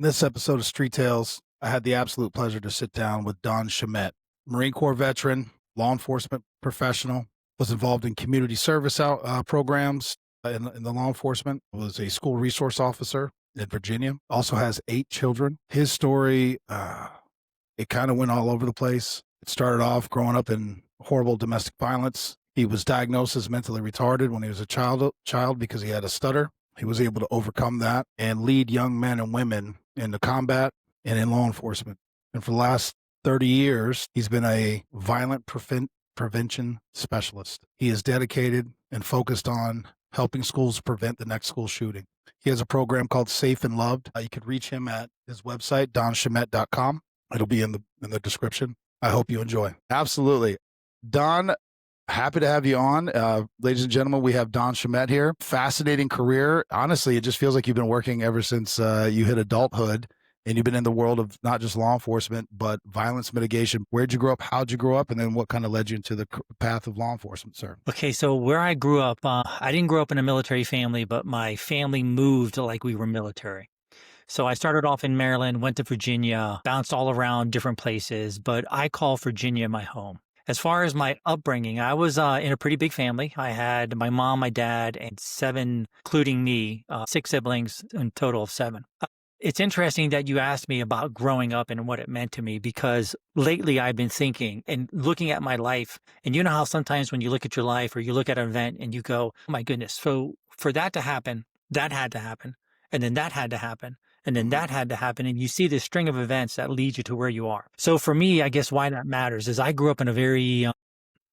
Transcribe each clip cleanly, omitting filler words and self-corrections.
In this episode of Street Tales, I had the absolute pleasure to sit down with Don Shomette, Marine Corps veteran, law enforcement professional, was involved in community service programs in the law enforcement, was a school resource officer in Virginia, also has 8 children. His story, it kind of went all over the place. It started off growing up in horrible domestic violence. He was diagnosed as mentally retarded when he was a child because he had a stutter. He was able to overcome that and lead young men and women into combat and in law enforcement. And for the last 30 years, he's been a violent prevention specialist. He is dedicated and focused on helping schools prevent the next school shooting. He has a program called Safe and Loved. You could reach him at his website, donshomette.com. It'll be in the description. I hope you enjoy. Absolutely. Don, happy to have you on. Ladies and gentlemen, we have Don Shomette here. Fascinating career. Honestly, it just feels like you've been working ever since you hit adulthood, and you've been in the world of not just law enforcement, but violence mitigation. Where'd you grow up? How'd you grow up? And then what kind of led you into the path of law enforcement, sir? Okay, so where I grew up, I didn't grow up in a military family, but my family moved like we were military. So I started off in Maryland, went to Virginia, bounced all around different places, but I call Virginia my home. As far as my upbringing, I was in a pretty big family. I had my mom, my dad, and 7, including me, 6 siblings, in total of 7. It's interesting that you asked me about growing up and what it meant to me, because lately I've been thinking and looking at my life. And you know how sometimes when you look at your life or you look at an event and you go, oh my goodness, so for that to happen, that had to happen. And then that had to happen. And then that had to happen. And you see this string of events that lead you to where you are. So for me, I guess why that matters is I grew up in a very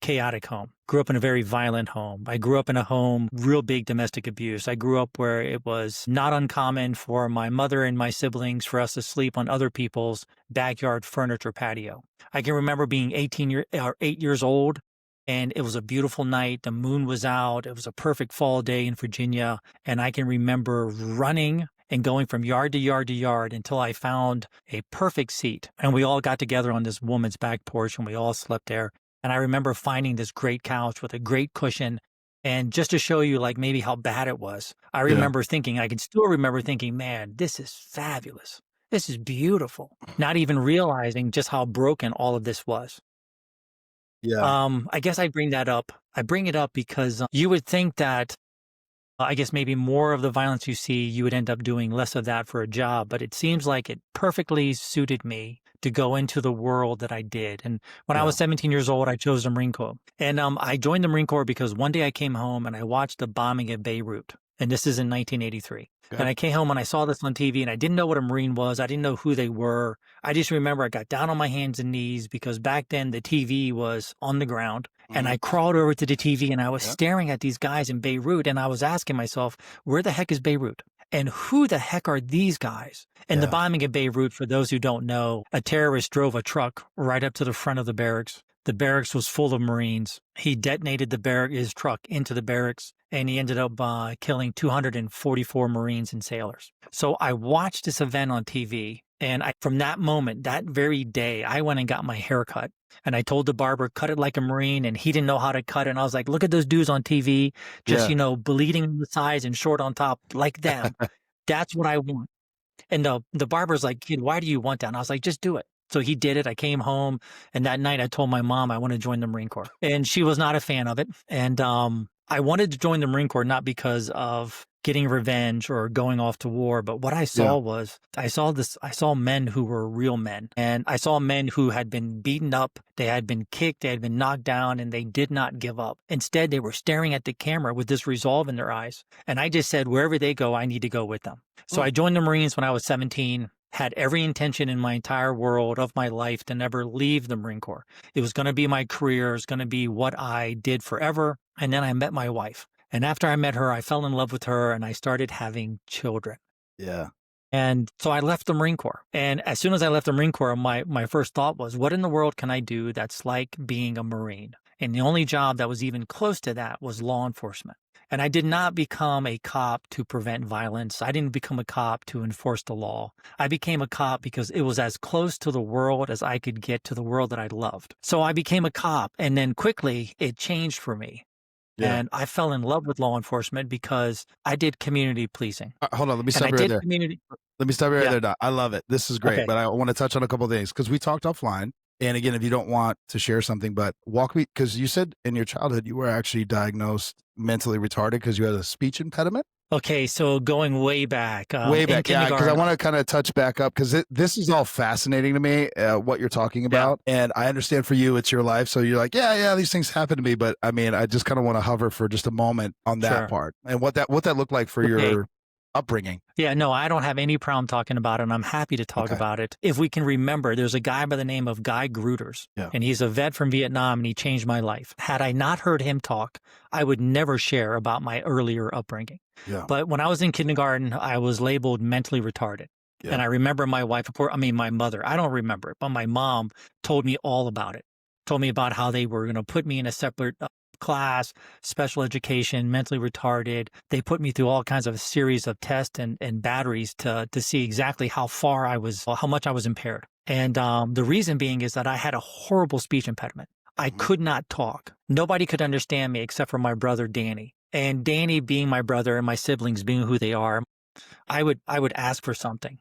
chaotic home, grew up in a very violent home. I grew up in a home, real big domestic abuse. I grew up where it was not uncommon for my mother and my siblings for us to sleep on other people's backyard furniture patio. I can remember being 8 years old, and it was a beautiful night. The moon was out. It was a perfect fall day in Virginia. And I can remember running and going from yard to yard to yard until I found a perfect seat. And we all got together on this woman's back porch and we all slept there. And I remember finding this great couch with a great cushion. And just to show you like maybe how bad it was, I remember thinking, I can still remember thinking, man, this is fabulous. This is beautiful. Not even realizing just how broken all of this was. I guess I bring that up. I bring it up because you would think that I guess maybe more of the violence you see, you would end up doing less of that for a job. But it seems like it perfectly suited me to go into the world that I did. And when I was 17 years old, I chose the Marine Corps. And I joined the Marine Corps because one day I came home and I watched the bombing of Beirut. And this is in 1983. And I came home and I saw this on TV and I didn't know what a Marine was. I didn't know who they were. I just remember I got down on my hands and knees because back then the TV was on the ground. And I crawled over to the TV and I was staring at these guys in Beirut and I was asking myself, where the heck is Beirut? And who the heck are these guys? And the bombing of Beirut, for those who don't know, a terrorist drove a truck right up to the front of the barracks. The barracks was full of Marines. He detonated his truck into the barracks, and he ended up killing 244 Marines and sailors. So I watched this event on TV, and from that moment, that very day, I went and got my hair cut. And I told the barber, cut it like a Marine, and he didn't know how to cut it. And I was like, look at those dudes on TV, just, bleeding on the sides and short on top, like them. That's what I want. And the barber's like, kid, why do you want that? And I was like, just do it. So he did it. I came home, and that night I told my mom I want to join the Marine Corps. And she was not a fan of it. And I wanted to join the Marine Corps not because of getting revenge or going off to war, but what I saw was I saw men who were real men. And I saw men who had been beaten up, they had been kicked, they had been knocked down, and they did not give up. Instead, they were staring at the camera with this resolve in their eyes. And I just said, wherever they go, I need to go with them. So I joined the Marines when I was 17. Had every intention in my entire world of my life to never leave the Marine Corps. It was going to be my career. It was going to be what I did forever. And then I met my wife. And after I met her, I fell in love with her and I started having children. Yeah. And so I left the Marine Corps. And as soon as I left the Marine Corps, my first thought was, what in the world can I do that's like being a Marine? And the only job that was even close to that was law enforcement. And I did not become a cop to prevent violence. I didn't become a cop to enforce the law. I became a cop because it was as close to the world as I could get to the world that I loved. So I became a cop, and then quickly it changed for me. Yeah. And I fell in love with law enforcement because I did community policing. Hold on, let me And stop I you right did there. community. Let me stop you right Yeah. there, Doc. I love it. This is great, Okay. but I want to touch on a couple of things because we talked offline. And again, if you don't want to share something, but walk me because you said in your childhood you were actually diagnosed mentally retarded because you had a speech impediment. Okay. So going way back Way in back, yeah, because I kindergarten. want to kind of touch back up because this is all fascinating to me, what you're talking Yeah. about, and I understand for you it's your life, so you're like, yeah, these things happen to me, but I mean, I just kind of want to hover for just a moment on that Sure. part and what that looked like for Okay. your upbringing. Yeah, no, I don't have any problem talking about it, and I'm happy to talk Okay, about it. If we can remember, there's a guy by the name of Guy Gruters, yeah, and he's a vet from Vietnam, and he changed my life. Had I not heard him talk, I would never share about my earlier upbringing. yeah, But when I was in kindergarten, I was labeled mentally retarded. And yeah, I remember my wife, my mother, I don't remember it, but my mom told me all about it. Told me about how they were going to put me in a separate class, special education, mentally retarded. They put me through all kinds of series of tests and batteries to see exactly how far I was, how much I was impaired. And the reason being is that I had a horrible speech impediment. I mhm, could not talk. Nobody could understand me except for my brother Danny. And Danny being my brother and my siblings being who they are, I would ask for something.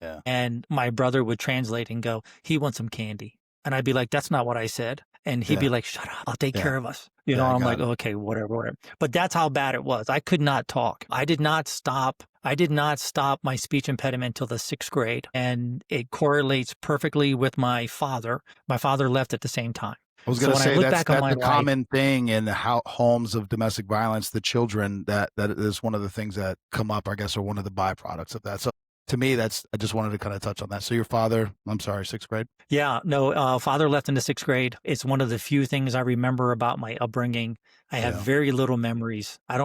yeah, And my brother would translate and go, "He wants some candy." And I'd be like, "That's not what I said." And he'd be yeah, like, "Shut up. I'll take yeah, care of us." You know, yeah, I I'm like, got it. "Okay, whatever, whatever." But that's how bad it was. I could not talk. I did not stop my speech impediment until the 6th grade. And it correlates perfectly with my father. My father left at the same time. I was So gonna when I say look back on that's my a life, common thing in how homes of domestic violence, the children that is one of the things that come up, I guess, or one of the byproducts of that. So to me, that's I just wanted to kind of touch on that. So your father, I'm sorry, 6th grade? yeah, no, father left in the 6th grade. It's one of the few things I remember about my upbringing. I have Yeah. very little memories. I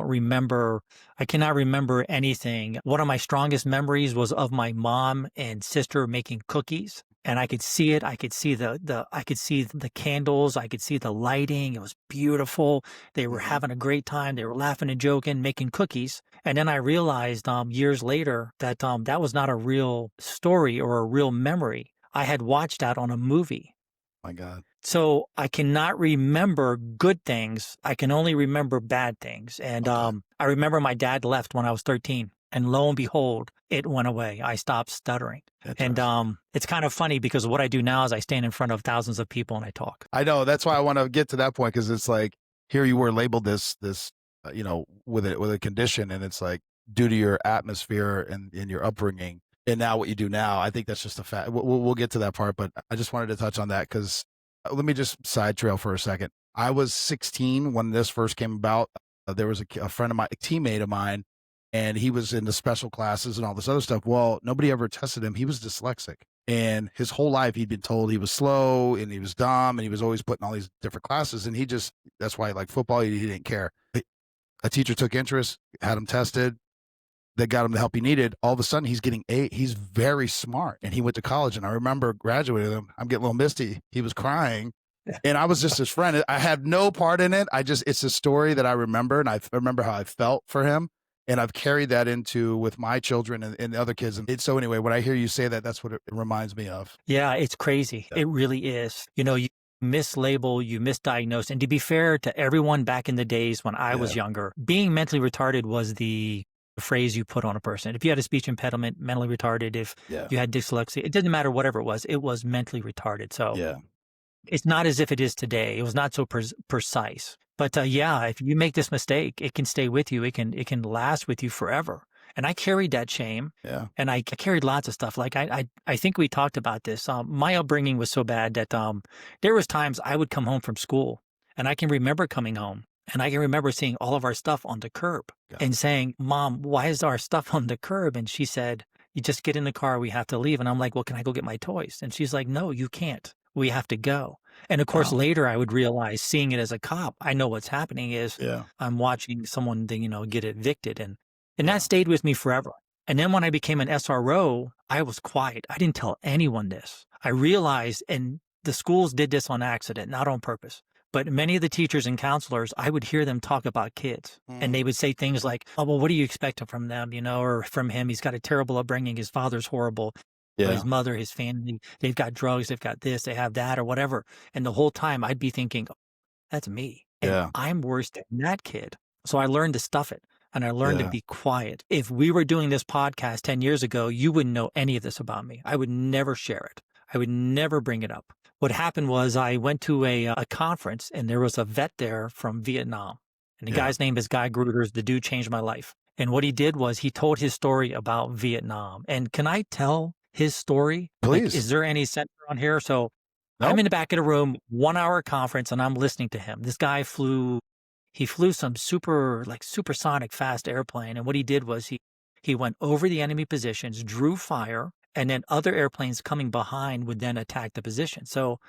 cannot remember anything. One of my strongest memories was of my mom and sister making cookies. And I could see it. I could see I could see the candles. I could see the lighting. It was beautiful. They were Mhm. having a great time. They were laughing and joking, making cookies. And then I realized years later that that was not a real story or a real memory. I had watched that on a movie. My God. So I cannot remember good things. I can only remember bad things. And Okay. I remember my dad left when I was 13. And lo and behold, it went away. I stopped stuttering. And Interesting. it's kind of funny because what I do now is I stand in front of thousands of people and I talk. I know. That's why I want to get to that point because it's like here you were labeled this with a condition, and it's like due to your atmosphere and your upbringing, and now what you do now. I think that's just a fact. We'll get to that part, but I just wanted to touch on that because let me just side trail for a second. I was 16 when this first came about. There was a friend of mine, a teammate of mine, and he was in the special classes and all this other stuff. Well, nobody ever tested him. He was dyslexic. And his whole life he'd been told he was slow and he was dumb and he was always put in all these different classes. And that's why like football, he didn't care. A teacher took interest, had him tested, that got him the help he needed. All of a sudden he's getting he's very smart and he went to college. And I remember graduating with him. I'm getting a little misty. He was crying and I was just his friend. I had no part in it. It's a story that I remember, and I remember how I felt for him, and I've carried that into with my children and other kids. And so anyway, when I hear you say that, that's what it reminds me of. Yeah, it's crazy. Yeah, It really is. You know, you mislabel, you misdiagnose. And to be fair to everyone back in the days when I was yeah, younger, being mentally retarded was the phrase you put on a person. If you had a speech impediment, mentally retarded, if yeah, you had dyslexia, it didn't matter whatever it was mentally retarded. So yeah, it's not as if it is today. It was not so precise. But yeah, if you make this mistake, it can stay with you. It can last with you forever. And I carried that shame, yeah. and I carried lots of stuff. Like I think we talked about this. My upbringing was so bad that there was times I would come home from school, and I can remember coming home, and I can remember seeing all of our stuff on the curb, Got and it. saying, "Mom, why is our stuff on the curb?" And she said, "You just get in the car. We have to leave." And I'm like, "Well, can I go get my toys?" And she's like, "No, you can't. We have to go." And of course, Wow. later I would realize, seeing it as a cop, I know what's happening is Yeah, I'm watching someone, get evicted, and that yeah, stayed with me forever. And then when I became an SRO, I was quiet. I didn't tell anyone this. I realized, and the schools did this on accident, not on purpose. But many of the teachers and counselors, I would hear them talk about kids. And hmm, they would say things like, "Oh, well, what do you expect from them? Or from him? He's got a terrible upbringing. His father's horrible. His yeah, mother, his family, they've got drugs, they've got this, they have that, or whatever." And the whole time I'd be thinking, "Oh, that's me." and Yeah. I'm worse than that kid. So I learned to stuff it and I learned to Yeah. be quiet. If we were doing this podcast 10 years ago, you wouldn't know any of this about me. I would never share it. I would never bring it up. What happened was I went to a conference and there was a vet there from Vietnam. And the Yeah. guy's name is Guy Gruters. The dude changed my life. And what he did was he told his story about Vietnam. And can I tell his story? Like, Please. is there any center on here? So I'm Nope. in the back of the room, 1 hour conference, and I'm listening to him. This guy he flew some supersonic fast airplane. And what he did was he went over the enemy positions, drew fire, and then other airplanes coming behind would then attack the position. So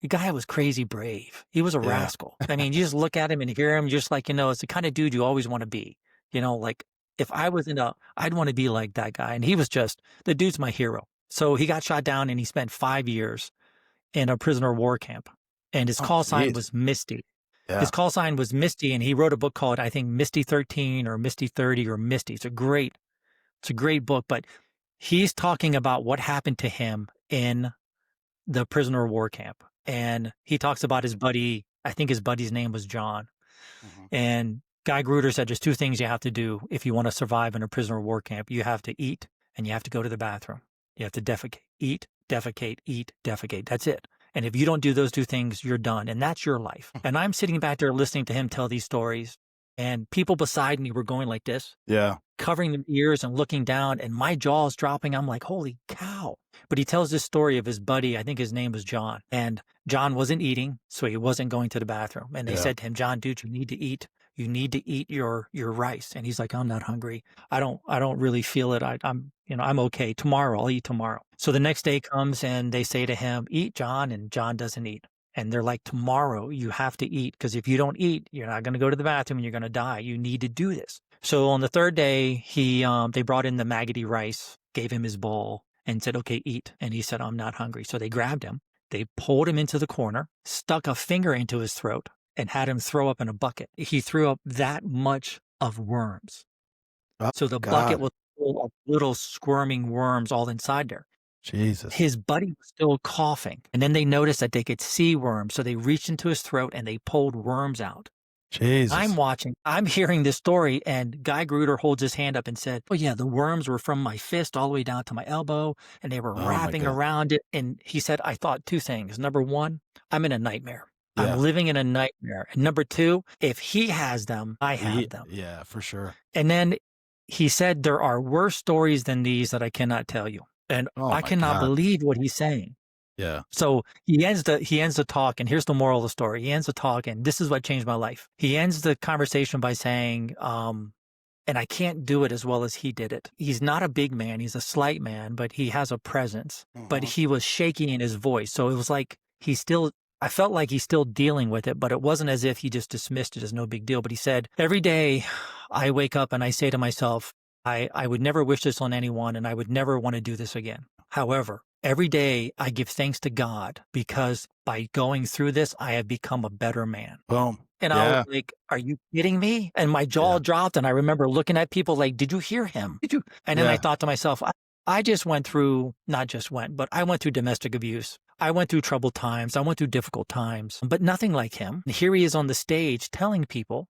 the guy was crazy brave. He was a Yeah. rascal. I mean, you just look at him and hear him, just like, it's the kind of dude you always want to be. Like if I was I'd want to be like that guy. And he was the dude's my hero. So he got shot down and he spent 5 years in a prisoner of war camp. And his Oh, call sign geez. was Misty. Yeah. His call sign was Misty, and he wrote a book called, I think, Misty 13 or Misty 30 or Misty. It's a great book, but he's talking about what happened to him in the prisoner of war camp. And he talks about his buddy. I think his buddy's name was John. Mhm. And Guy Gruder said there's 2 things you have to do if you want to survive in a prisoner of war camp. You have to eat and you have to go to the bathroom. You have to defecate. Eat, defecate, eat, defecate. That's it. And if you don't do those 2 things, you're done. And that's your life. And I'm sitting back there listening to him tell these stories. And people beside me were going like this, Yeah. covering their ears and looking down, and my jaw's dropping. I'm like, holy cow. But he tells this story of his buddy. I think his name was John. And John wasn't eating, so he wasn't going to the bathroom. And they Yeah. said to him, John, dude, you need to eat. You need to eat your rice. And he's like, I'm not hungry. I don't really feel it. I'm okay. Tomorrow, I'll eat tomorrow. So the next day comes and they say to him, eat, John. And John doesn't eat. And they're like, tomorrow you have to eat, because if you don't eat, you're not going to go to the bathroom and you're going to die. You need to do this. So on the 3rd day, they brought in the maggoty rice, gave him his bowl and said, okay, eat. And he said, I'm not hungry. So they grabbed him. They pulled him into the corner, stuck a finger into his throat and had him throw up in a bucket. He threw up that much of worms. Oh, So the God. bucket was full of little squirming worms all inside there. Jesus. His buddy was still coughing. And then they noticed that they could see worms. So they reached into his throat and they pulled worms out. Jesus. I'm hearing this story, and Guy Gruder holds his hand up and said, oh yeah, the worms were from my fist all the way down to my elbow, and they were Oh, my wrapping God. around it. And he said, I thought 2 things. Number 1, I'm in a nightmare. Yeah. I'm living in a nightmare. And number 2, if he has them, I have them. Yeah, for sure. And then he said, there are worse stories than these that I cannot tell you. And Oh, I my cannot God. believe what he's saying. Yeah. So he ends the talk, and here's the moral of the story. He ends the talk, and this is what changed my life. He ends the conversation by saying, and I can't do it as well as he did it. He's not a big man. He's a slight man, but he has a presence. But Mhm. he was shaking in his voice. So it was like I felt like he's still dealing with it, but it wasn't as if he just dismissed it as no big deal. But he said, every day I wake up and I say to myself, I would never wish this on anyone, and I would never want to do this again. However, every day I give thanks to God, because by going through this, I have become a better man. Boom. And I Yeah. was like, are you kidding me? And my jaw Yeah. dropped. And I remember looking at people like, did you hear him? Did you? And then I Yeah. thought to myself, I just went through, not just went, but I went through domestic abuse. I went through troubled times. I went through difficult times, but nothing like him. And here he is on the stage telling people.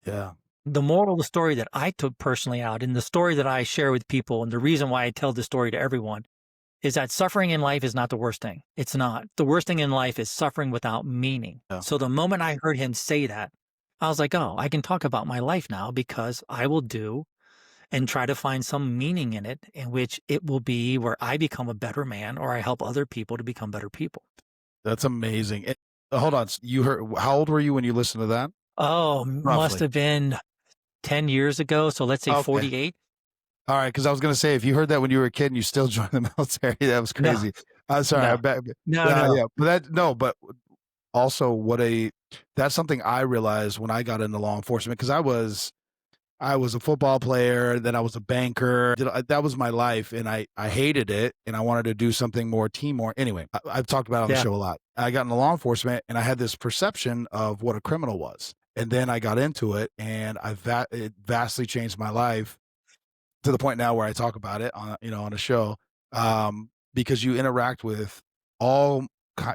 Yeah. The moral of the story that I took personally out, and the story that I share with people, and the reason why I tell this story to everyone, is that suffering in life is not the worst thing. It's not. The worst thing in life is suffering without meaning. Yeah. So the moment I heard him say that, I was like, oh, I can talk about my life now, because I will do and try to find some meaning in it, in which it will be where I become a better man, or I help other people to become better people. That's amazing. Hold on. You heard, how old were you when you listened to that? Oh, must Roughly. have been 10 years ago. So let's say Okay. 48. All right. Because I was going to say, if you heard that when you were a kid and you still joined the military, that was No. crazy. I'm sorry. No. I bet. No. Yeah. But also that's something I realized when I got into law enforcement, because I was a football player, then I was a banker. That was my life, and I hated it, and I wanted to do something more Anyway, I've talked about it on the Yeah. show a lot. I got into law enforcement, and I had this perception of what a criminal was. And then I got into it, and it vastly changed my life to the point now where I talk about it on a show, because you interact with all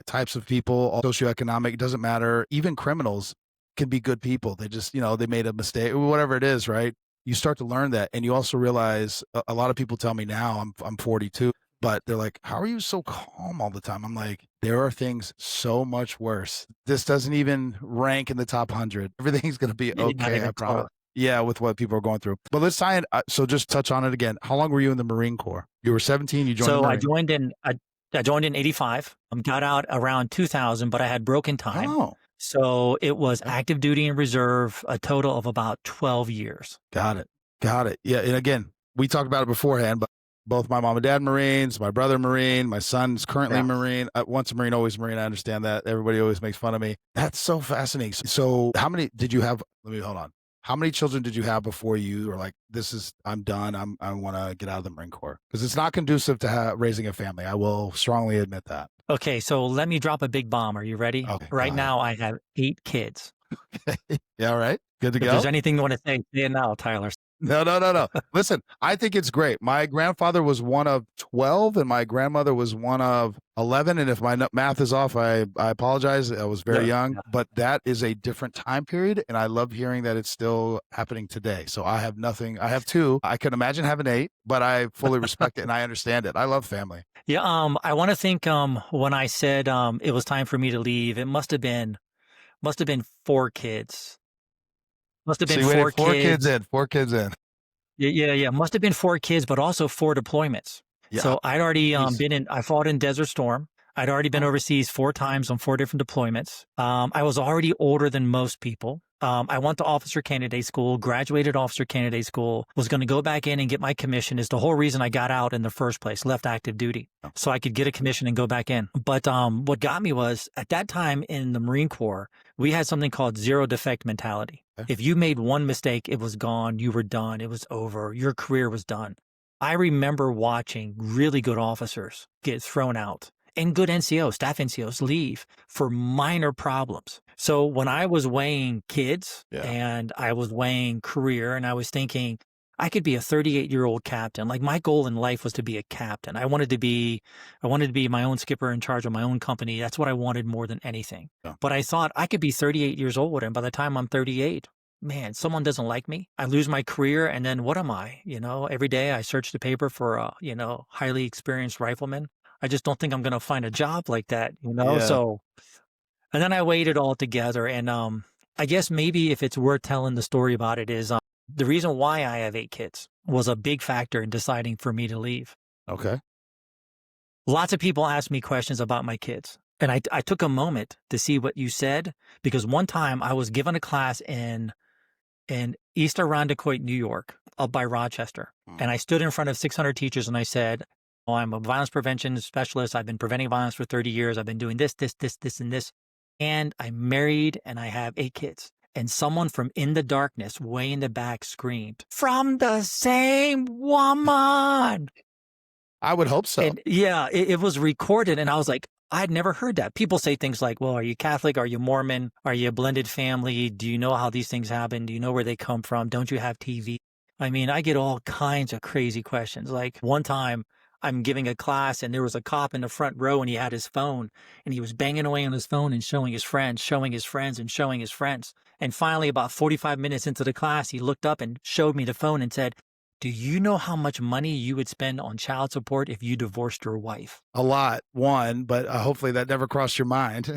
types of people, all socioeconomic, it doesn't matter, even criminals. can be good people. They just, they made a mistake, whatever it is, right? You start to learn that. And you also realize a lot of people tell me now, I'm 42, but they're like, how are you so calm all the time? I'm like, there are things so much worse. This doesn't even rank in the top 100. Everything's going to be Yeah, not okay. I even promise. close. Yeah, with what people are going through. But let's tie in. So just touch on it again. How long were you in the Marine Corps? You were 17. You joined the So Marine. I joined in 85. Got out around 2000, but I had broken time. Oh, So it was okay. active duty and reserve, a total of about 12 years. Got it. Got it. Yeah. And again, we talked about it beforehand, but both my mom and dad Marines, my brother Marine, my son's currently Yeah. Marine. Once a Marine, always Marine. I understand that. Everybody always makes fun of me. That's so fascinating. So how many did you have? Let me hold on. How many children did you have before you were like, I'm done. I want to get out of the Marine Corps? Because it's not conducive to raising a family. I will strongly admit that. Okay, so let me drop a big bomb. Are you ready? Okay. Right now, I have 8 kids. Yeah. All right. Good to If go. there's anything you want to say it now, Tyler. No. Listen, I think it's great. My grandfather was one of 12 and my grandmother was one of 11. And if my math is off, I apologize. I was very young, but that is a different time period. And I love hearing that it's still happening today. So I have nothing. I have 2. I can imagine having 8, but I fully respect it and I understand it. I love family. Yeah, I want to think when I said it was time for me to leave, it must have been 4 kids. Must have So been you waited 4 kids. 4 kids in. Yeah. Must have been 4 kids, but also 4 deployments. Yeah. So I'd already Jeez. I fought in Desert Storm. I'd already been Oh. overseas 4 times on 4 different deployments. I was already older than most people. I went to officer candidate school, graduated officer candidate school, was going to go back in and get my commission. Is the whole reason I got out in the first place, left active duty, so I could get a commission and go back in. But what got me was at that time in the Marine Corps, we had something called zero defect mentality. Okay. If you made one mistake, it was gone. You were done. It was over. Your career was done. I remember watching really good officers get thrown out and good NCOs, staff NCOs leave for minor problems. So when I was weighing kids and I was weighing career and I was thinking I could be a 38-year-old captain. Like my goal in life was to be a captain. I wanted to be my own skipper in charge of my own company. That's what I wanted more than anything. Yeah. But I thought I could be 38 years old and by the time I'm 38, man, someone doesn't like me. I lose my career. And then what am I? Every day I search the paper for a, highly experienced rifleman. I just don't think I'm going to find a job like that, Yeah. So, and then I weighed it all together. And I guess maybe if it's worth telling the story about it is the reason why I have 8 kids was a big factor in deciding for me to leave. Okay. Lots of people ask me questions about my kids. And I took a moment to see what you said, because one time I was given a class in East Irondequoit, New York, up by Rochester. And I stood in front of 600 teachers and I said, oh, I'm a violence prevention specialist. I've been preventing violence for 30 years. I've been doing this, and this. And I'm married and I have 8 kids. And someone from in the darkness, way in the back, screamed, "From the same woman." I would hope so. And yeah, it was recorded. And I was like, I'd never heard that. People say things like, well, are you Catholic? Are you Mormon? Are you a blended family? Do you know how these things happen? Do you know where they come from? Don't you have TV? I mean, I get all kinds of crazy questions. Like one time I'm giving a class and there was a cop in the front row and he had his phone and he was banging away on his phone and showing his friends, showing his friends and showing his friends. And finally, about 45 minutes into the class, he looked up and showed me the phone and said, do you know how much money you would spend on child support if you divorced your wife? A lot, one, but hopefully that never crossed your mind.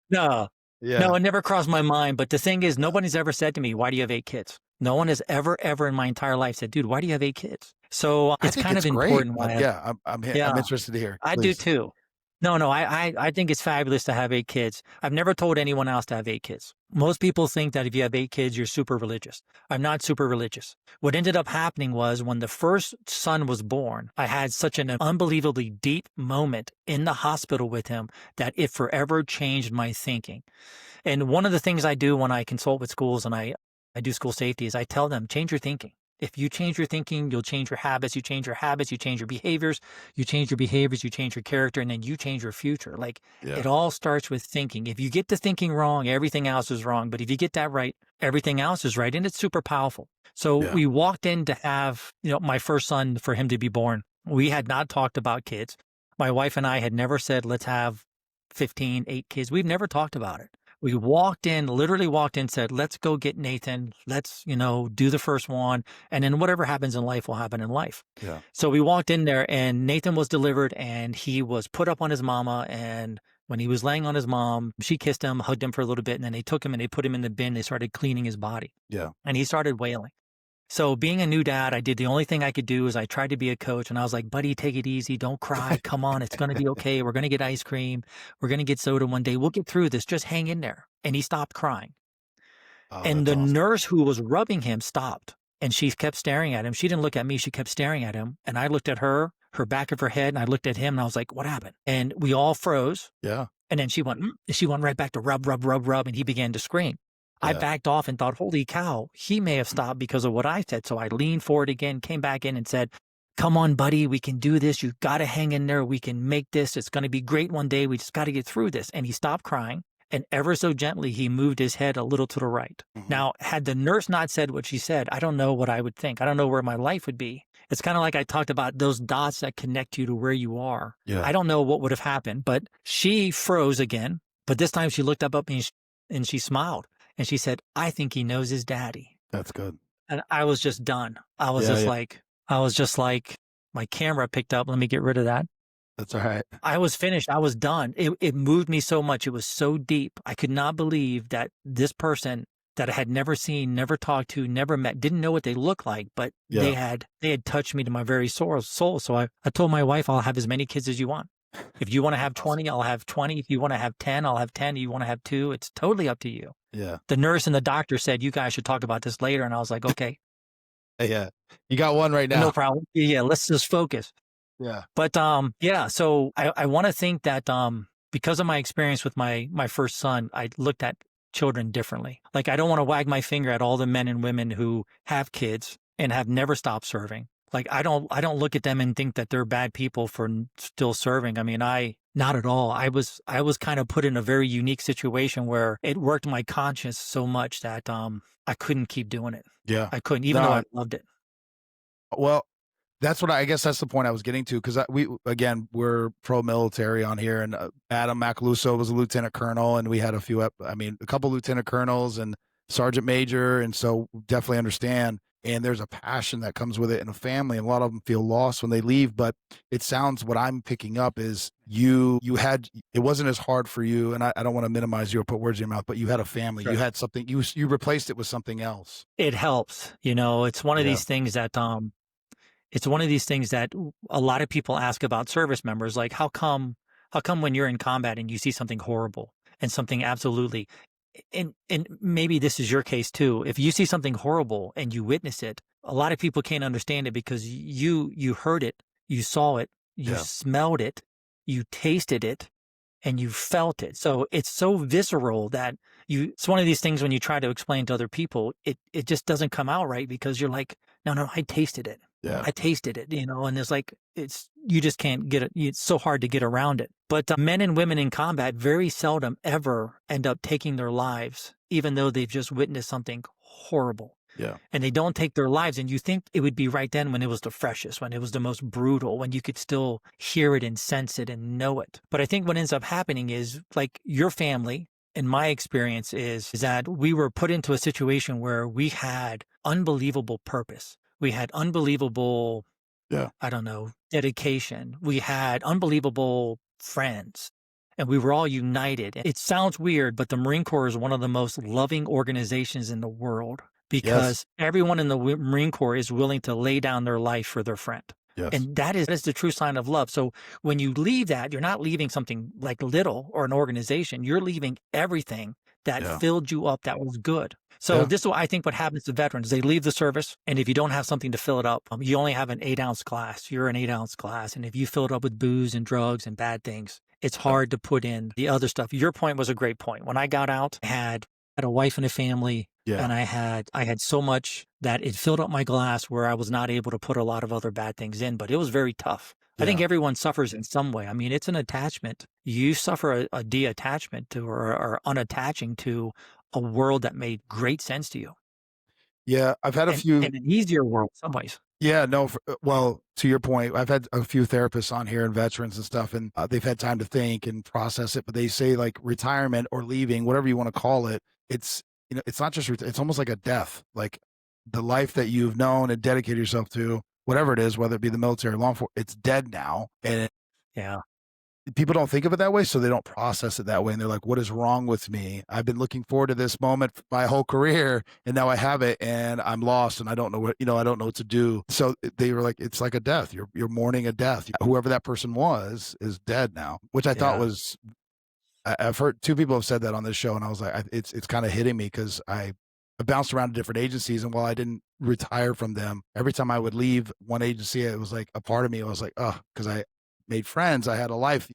No, Yeah. no, it never crossed my mind. But the thing is, nobody's ever said to me, why do you have 8 kids? No one has ever in my entire life said, dude, why do you have 8 kids? So it's kind of important. Great, I'm interested to hear. I do too. No, I think it's fabulous to have 8 kids. I've never told anyone else to have 8 kids. Most people think that if you have 8 kids, you're super religious. I'm not super religious. What ended up happening was when the first son was born, I had such an unbelievably deep moment in the hospital with him that it forever changed my thinking. And one of the things I do when I consult with schools and I do school safety is I tell them, change your thinking. If you change your thinking, you'll change your habits. You change your habits, you change your behaviors. You change your behaviors, you change your character, and then you change your future. Like it all starts with thinking. If you get the thinking wrong, everything else is wrong. But if you get that right, everything else is right. And it's super powerful. So we walked in to have, my first son, for him to be born. We had not talked about kids. My wife and I had never said, let's have 8 kids. We've never talked about it. We walked in, literally walked in, said, let's go get Nathan. Let's, do the first one. And then whatever happens in life will happen in life. Yeah. So we walked in there and Nathan was delivered and he was put up on his mama. And when he was laying on his mom, she kissed him, hugged him for a little bit. And then they took him and they put him in the bin. They started cleaning his body Yeah. and he started wailing. So being a new dad, I did the only thing I could do is I tried to be a coach and I was like, buddy, take it easy. Don't cry. Come on. It's going to be okay. We're going to get ice cream. We're going to get soda one day. We'll get through this. Just hang in there. And he stopped crying. Oh, And that's the awesome. nurse who was rubbing him stopped and she kept staring at him. She didn't look at me. She kept staring at him. And I looked at her back of her head, and I looked at him and I was like, what happened? And we all froze. Yeah. And then she went right back to rub, rub, rub, rub. And he began to scream. I Yeah. backed off and thought, holy cow, he may have stopped because of what I said. So I leaned forward again, came back in and said, come on, buddy, we can do this. You've got to hang in there. We can make this. It's going to be great one day. We just got to get through this. And he stopped crying. And ever so gently, he moved his head a little to the right. Mhm. Now, had the nurse not said what she said, I don't know what I would think. I don't know where my life would be. It's kind of like I talked about those dots that connect you to where you are. Yeah. I don't know what would have happened, but she froze again. But this time she looked up at me and she smiled. And she said, I think he knows his daddy. That's good. And I was just done. I was just like, my camera picked up. Let me get rid of that. That's all right. I was finished. I was done. It moved me so much. It was so deep. I could not believe that this person that I had never seen, never talked to, never met, didn't know what they looked like, but they had touched me to my very soul. So I told my wife, I'll have as many kids as you want. If you want to have 20, I'll have 20. If you want to have 10, I'll have 10. If you want to have 2, it's totally up to you. Yeah. The nurse and the doctor said, you guys should talk about this later. And I was like, okay. Yeah. You got one right now. No problem. Yeah, let's just focus. Yeah. But so I want to think that because of my experience with my first son, I looked at children differently. Like, I don't want to wag my finger at all the men and women who have kids and have never stopped serving. Like, I don't look at them and think that they're bad people for still serving. I mean, not at all. I was kind of put in a very unique situation where it worked my conscience so much that I couldn't keep doing it. Yeah. I couldn't, even though I loved it. Well, that's what I guess that's the point I was getting to, because we're pro-military on here, and Adam Macaluso was a lieutenant colonel, and we had a couple lieutenant colonels and sergeant major, and so definitely understand. And there's a passion that comes with it in a family, and a lot of them feel lost when they leave. But it sounds, what I'm picking up is it wasn't as hard for you, and I don't want to minimize you or put words in your mouth, but you had a family, you had something, you replaced it with something else. It helps, it's one of these things that it's one of these things that a lot of people ask about service members, like how come when you're in combat and you see something horrible and something absolutely, and maybe this is your case too, if you see something horrible and you witness it, a lot of people can't understand it because you heard it, you saw it, you smelled it, you tasted it, and you felt it. So it's so visceral that it's one of these things when you try to explain to other people, it just doesn't come out right because you're like, no, I tasted it. Yeah. I tasted it, and it's like, you just can't get it. It's so hard to get around it. But men and women in combat very seldom ever end up taking their lives, even though they've just witnessed something horrible. Yeah. And they don't take their lives. And you think it would be right then when it was the freshest, when it was the most brutal, when you could still hear it and sense it and know it. But I think what ends up happening is, like, your family, in my experience, is that we were put into a situation where we had unbelievable purpose. We had unbelievable, dedication. We had unbelievable friends, and we were all united. It sounds weird, but the Marine Corps is one of the most loving organizations in the world because everyone in the Marine Corps is willing to lay down their life for their friend. Yes. And that is the true sign of love. So when you leave that, you're not leaving something like little or an organization. You're leaving everything that filled you up, that was good. So this is what I think what happens to veterans. They leave the service, and if you don't have something to fill it up, you only have an 8-ounce glass. You're an 8-ounce glass. And if you fill it up with booze and drugs and bad things, it's hard to put in the other stuff. Your point was a great point. When I got out, I had a wife and a family, and I had so much that it filled up my glass where I was not able to put a lot of other bad things in, but it was very tough. I think everyone suffers in some way. I mean, it's an attachment. You suffer a de-attachment to or unattaching to a world that made great sense to you. Yeah, I've had a few. And an easier world in some ways. Yeah, no, well, to your point, I've had a few therapists on here and veterans and stuff, and they've had time to think and process it. But they say like retirement or leaving, whatever you want to call it, it's it's not just it's almost like a death. Like the life that you've known and dedicated yourself to, whatever it is, whether it be the military or law enforcement, it's dead now, and Yeah. people don't think of it that way, so they don't process it that way, and they're like, "What is wrong with me? I've been looking forward to this moment my whole career, and now I have it, and I'm lost, and I don't know what I don't know what to do." So they were like, "It's like a death. You're mourning a death. Whoever that person was is dead now," which I thought Yeah. was. I've heard two people have said that on this show, and I was like, it's kind of hitting me because I bounced around to different agencies, and while I didn't retire from them, every time I would leave one agency, it was like a part of me. I was like, oh, because I made friends, I had a life.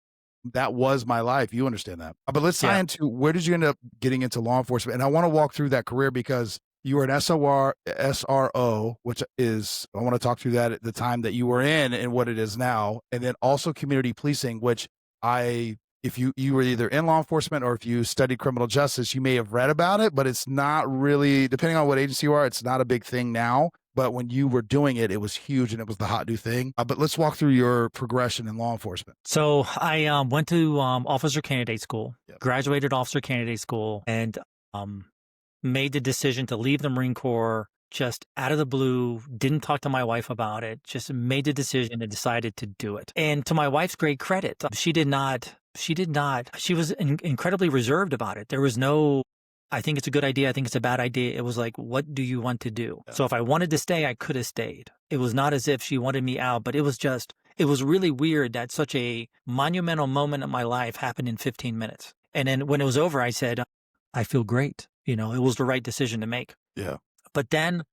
That was my life. You understand that. But let's tie Yeah. into where did you end up getting into law enforcement? And I want to walk through that career because you were an SRO, which is I want to talk through that at the time that you were in and what it is now, and then also community policing, which I if you were either in law enforcement or if you studied criminal justice, you may have read about it, but it's not really depending on what agency you are, it's not a big thing now. But when you were doing it, it was huge and it was the hot new thing. But let's walk through your progression in law enforcement. So I went to officer candidate school, Yep. graduated officer candidate school, and um, made the decision to leave the Marine Corps just out of the blue. Didn't talk to my wife about it. Just made the decision and decided to do it. And to my wife's great credit, she did not. She did not. She was incredibly reserved about it. There was no. I think it's a good idea. I think it's a bad idea. It was like, what do you want to do? Yeah. So if I wanted to stay, I could have stayed. It was not as if she wanted me out, but it was just, it was really weird that such a monumental moment in my life happened in 15 minutes. And then when it was over, I said, I feel great. It was the right decision to make. Yeah. But then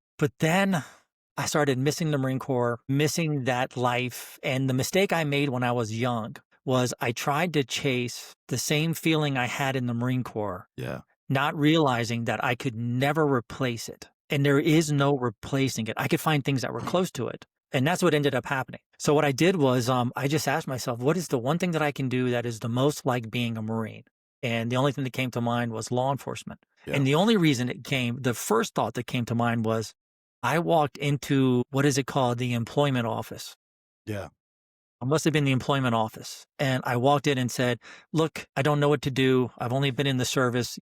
I started missing the Marine Corps, missing that life. And the mistake I made when I was young was I tried to chase the same feeling I had in the Marine Corps, Yeah. not realizing that I could never replace it. And there is no replacing it. I could find things that were close to it. And that's what ended up happening. So what I did was I just asked myself, what is the one thing that I can do that is the most like being a Marine? And the only thing that came to mind was law enforcement. Yeah. And the only reason the first thought that came to mind was I walked into, what is it called? The employment office. Yeah. I must have been the employment office. And I walked in and said, look, I don't know what to do. I've only been in the service.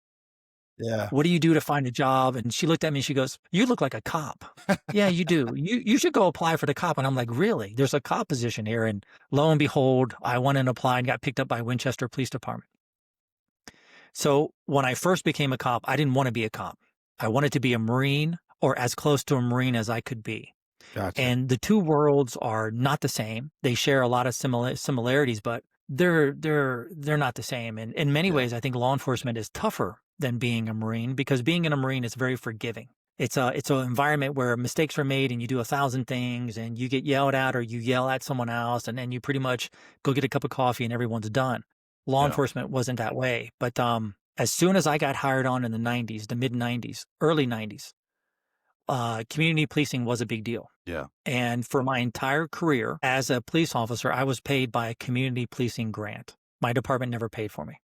Yeah. What do you do to find a job? And she looked at me and she goes, you look like a cop. Yeah, you do. You should go apply for the cop. And I'm like, really? There's a cop position here. And lo and behold, I went and applied and got picked up by Winchester Police Department. So when I first became a cop, I didn't want to be a cop. I wanted to be a Marine or as close to a Marine as I could be. Gotcha. And the two worlds are not the same. They share a lot of similarities, but they're not the same. And in many ways, I think law enforcement is tougher than being a Marine because being in a Marine is very forgiving. It's an environment where mistakes are made and you do 1,000 things and you get yelled at or you yell at someone else and then you pretty much go get a cup of coffee and everyone's done. Law Yeah. enforcement wasn't that way. But as soon as I got hired on in the 90s, the mid 90s, early 90s, community policing was a big deal. Yeah. And for my entire career as a police officer, I was paid by a community policing grant. My department never paid for me.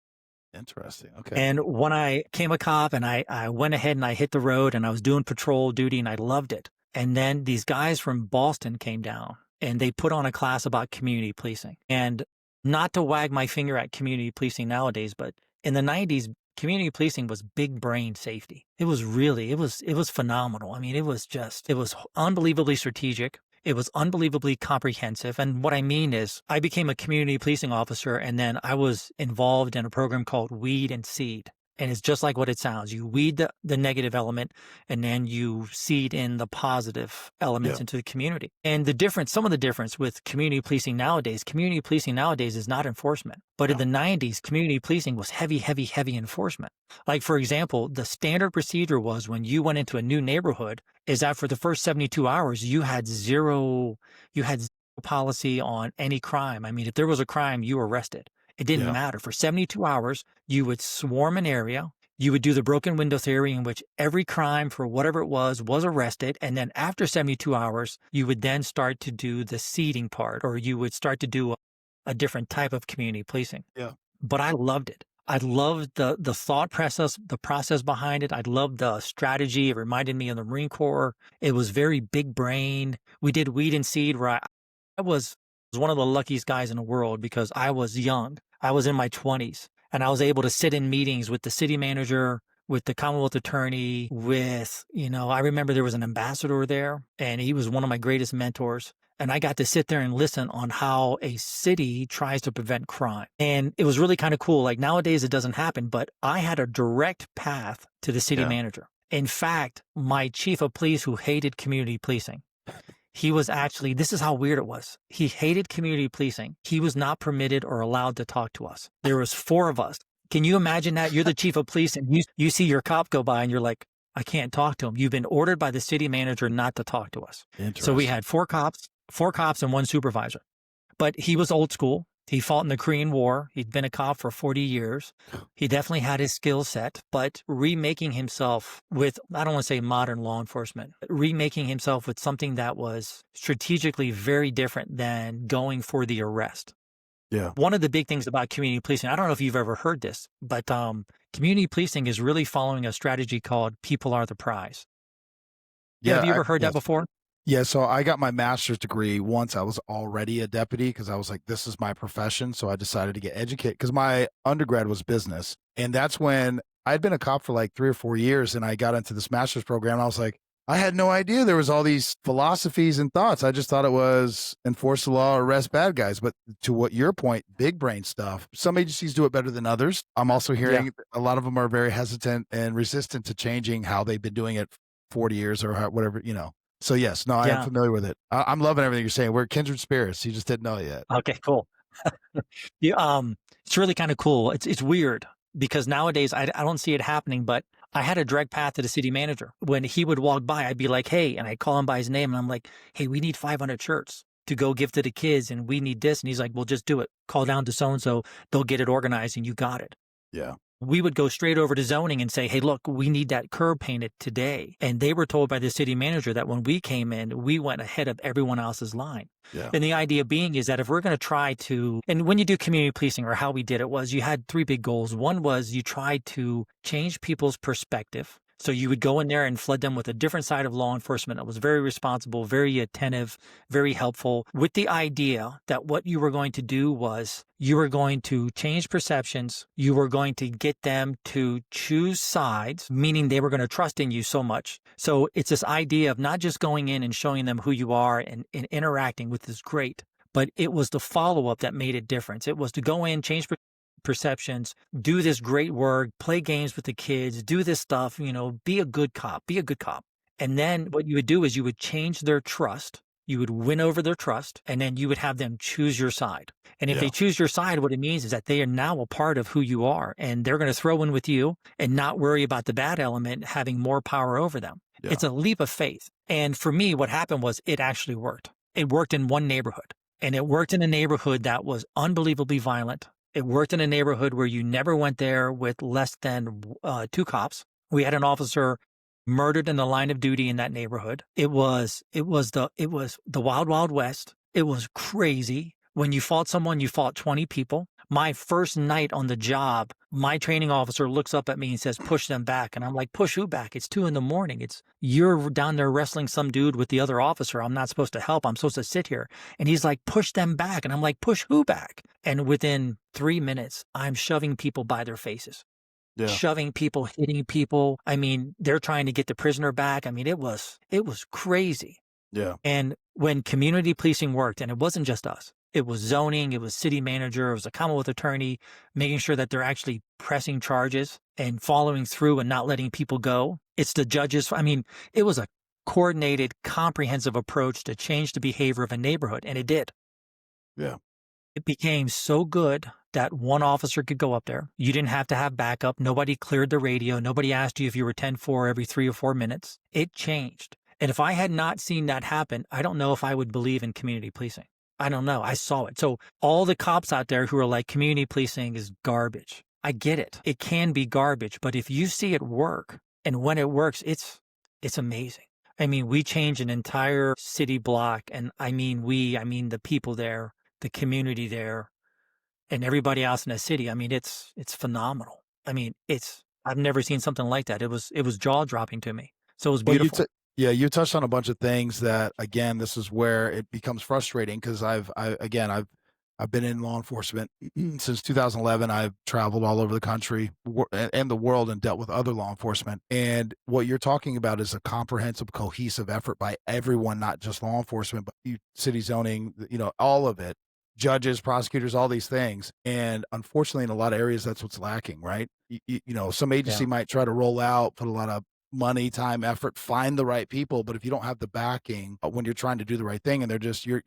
Interesting. Okay. And when I became a cop and I went ahead and I hit the road and I was doing patrol duty and I loved it. And then these guys from Boston came down and they put on a class about community policing. And not to wag my finger at community policing nowadays, but in the 90s, community policing was big brain safety. It was really, it was phenomenal. I mean, it was unbelievably strategic. It was unbelievably comprehensive. And what I mean is I became a community policing officer and then I was involved in a program called Weed and Seed. And it's just like what it sounds. You weed the negative element and then you seed in the positive elements into the community. And some of the difference with community policing nowadays is not enforcement. But in the 90s, community policing was heavy, heavy, heavy enforcement. Like, for example, the standard procedure was when you went into a new neighborhood is that for the first 72 hours, you had zero policy on any crime. I mean, if there was a crime, you were arrested. It didn't matter. For 72 hours, you would swarm an area. You would do the broken window theory in which every crime for whatever it was arrested. And then after 72 hours, you would then start to do the seeding part, or you would start to do a different type of community policing. Yeah. But I loved it. I loved the thought process, the process behind it. I loved the strategy. It reminded me of the Marine Corps. It was very big brain. We did weed and seed where I was one of the luckiest guys in the world because I was young. I was in my 20s and I was able to sit in meetings with the city manager, with the Commonwealth attorney, with, I remember there was an ambassador there and he was one of my greatest mentors. And I got to sit there and listen on how a city tries to prevent crime. And it was really kind of cool. Like nowadays it doesn't happen, but I had a direct path to the city Yeah. manager. In fact, my chief of police who hated community policing, he was actually, this is how weird it was. He hated community policing. He was not permitted or allowed to talk to us. There was 4 of us. Can you imagine that? You're the chief of police and you see your cop go by and you're like, I can't talk to him. You've been ordered by the city manager not to talk to us. So we had 4 cops and 1 supervisor. But he was old school. He fought in the Korean War. He'd been a cop for 40 years. He definitely had his skill set, but remaking himself with, I don't want to say modern law enforcement, but remaking himself with something that was strategically very different than going for the arrest. Yeah. One of the big things about community policing, I don't know if you've ever heard this, but community policing is really following a strategy called people are the prize. Yeah. Have you ever heard that before? Yeah, so I got my master's degree once I was already a deputy because I was like, this is my profession. So I decided to get educated because my undergrad was business. And that's when I'd been a cop for like 3 or 4 years and I got into this master's program. And I was like, I had no idea there was all these philosophies and thoughts. I just thought it was enforce the law, arrest bad guys. But to what your point, big brain stuff, some agencies do it better than others. I'm also hearing a lot of them are very hesitant and resistant to changing how they've been doing it 40 years or whatever, So yes, no, I am familiar with it. I'm loving everything you're saying. We're kindred spirits. You just didn't know it yet. Okay, cool. It's really kind of cool. It's weird because nowadays I don't see it happening, but I had a direct path to the city manager. When he would walk by, I'd be like, hey, and I'd call him by his name and I'm like, hey, we need 500 shirts to go give to the kids and we need this. And he's like, well, just do it. Call down to so-and-so. They'll get it organized and you got it. Yeah. We would go straight over to zoning and say, hey, look, we need that curb painted today. And they were told by the city manager that when we came in, we went ahead of everyone else's line. Yeah. And the idea being is that if we're going to try to, and when you do community policing or how we did it was you had 3 big goals. One was you tried to change people's perspective. So you would go in there and flood them with a different side of law enforcement that was very responsible, very attentive, very helpful, with the idea that what you were going to do was you were going to change perceptions. You were going to get them to choose sides, meaning they were going to trust in you so much. So it's this idea of not just going in and showing them who you are and interacting with is great, but it was the follow-up that made a difference. It was to go in, change perceptions, do this great work, play games with the kids, do this stuff, be a good cop, be a good cop. And then what you would do is you would change their trust. You would win over their trust, and then you would have them choose your side. And if they choose your side, what it means is that they are now a part of who you are, and they're going to throw in with you and not worry about the bad element having more power over them. Yeah. It's a leap of faith. And for me, what happened was it actually worked. It worked in one neighborhood, and it worked in a neighborhood that was unbelievably violent. It worked in a neighborhood where you never went there with less than 2 cops. We had an officer murdered in the line of duty in that neighborhood. It was the wild, wild west. It was crazy. When you fought someone, you fought 20 people. My first night on the job, my training officer looks up at me and says, push them back. And I'm like, push who back? It's 2 a.m. You're down there wrestling some dude with the other officer. I'm not supposed to help. I'm supposed to sit here. And he's like, push them back. And I'm like, push who back? And within 3 minutes, I'm shoving people by their faces. Yeah. Shoving people, hitting people. I mean, they're trying to get the prisoner back. I mean, it was crazy. Yeah. And when community policing worked, and it wasn't just us, it was zoning, it was city manager, it was a Commonwealth attorney, making sure that they're actually pressing charges and following through and not letting people go. It's the judges. I mean, it was a coordinated, comprehensive approach to change the behavior of a neighborhood, and it did. Yeah. It became so good that one officer could go up there. You didn't have to have backup. Nobody cleared the radio. Nobody asked you if you were 10-4 every 3 or 4 minutes. It changed. And if I had not seen that happen, I don't know if I would believe in community policing. I don't know. I saw it. So all the cops out there who are like, community policing is garbage. I get it. It can be garbage, but if you see it work, and when it works, it's amazing. I mean, we changed an entire city block, and I mean the people there, the community there. and everybody else in the city. I mean, it's phenomenal. I mean, I've never seen something like that. It was jaw dropping to me. So it was Well, beautiful. yeah, you touched on a bunch of things that, again, this is where it becomes frustrating because I've been in law enforcement since 2011. I've traveled all over the country and the world and dealt with other law enforcement. And what you're talking about is a comprehensive, cohesive effort by everyone, not just law enforcement, but city zoning, all of it, judges, prosecutors, all these things. And unfortunately, in a lot of areas, that's what's lacking, right? Some Yeah. agency might try to roll out, put a lot of money, time, effort, find the right people. But if you don't have the backing when you're trying to do the right thing and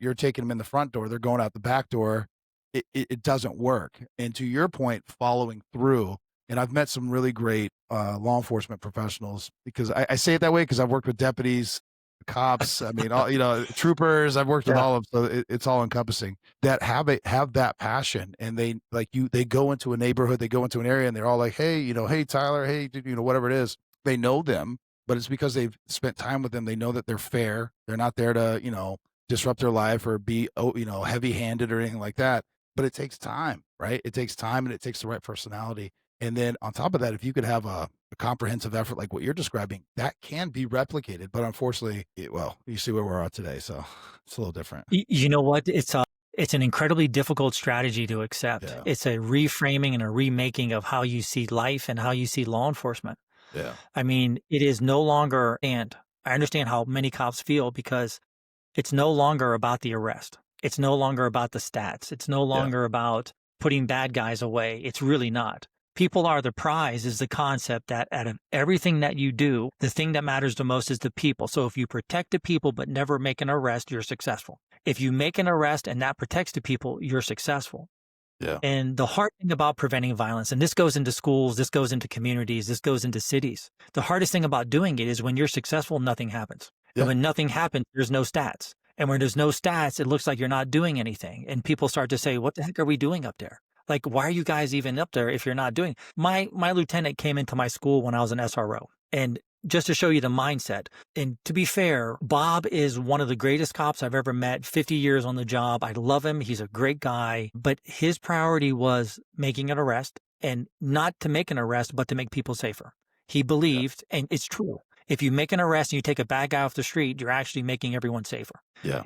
you're taking them in the front door, they're going out the back door, it doesn't work. And to your point, following through, and I've met some really great law enforcement professionals because I say it that way because I've worked with deputies, cops, I mean, all, troopers, I've worked with Yeah. all of them. So it's all encompassing that have that passion. And they go into a neighborhood, they go into an area and they're all like, hey, hey, Tyler, hey, whatever it is. They know them, but it's because they've spent time with them. They know that they're fair. They're not there to, disrupt their life or be, heavy-handed or anything like that. But it takes time, right? It takes time and it takes the right personality. And then on top of that, if you could have a comprehensive effort like what you're describing, that can be replicated. But unfortunately, you see where we're at today. So it's a little different. You know what? It's an incredibly difficult strategy to accept. Yeah. It's a reframing and a remaking of how you see life and how you see law enforcement. Yeah. I mean, it is no longer, and I understand how many cops feel because it's no longer about the arrest. It's no longer about the stats. It's no Yeah. longer about putting bad guys away. It's really not. People are the prize is the concept that out of everything that you do, the thing that matters the most is the people. So if you protect the people but never make an arrest, you're successful. If you make an arrest and that protects the people, you're successful. Yeah. And the hard thing about preventing violence, and this goes into schools, this goes into communities, this goes into cities. The hardest thing about doing it is when you're successful, nothing happens. And Yeah. when nothing happens, there's no stats. And when there's no stats, it looks like you're not doing anything. And people start to say, what the heck are we doing up there? Like, why are you guys even up there if you're not doing? My lieutenant came into my school when I was an SRO. And just to show you the mindset, and to be fair, Bob is one of the greatest cops I've ever met, 50 years on the job. I love him. He's a great guy. But his priority was making an arrest, and not to make an arrest, but to make people safer. He Yeah. believed, and it's true, if you make an arrest and you take a bad guy off the street, you're actually making everyone safer. Yeah.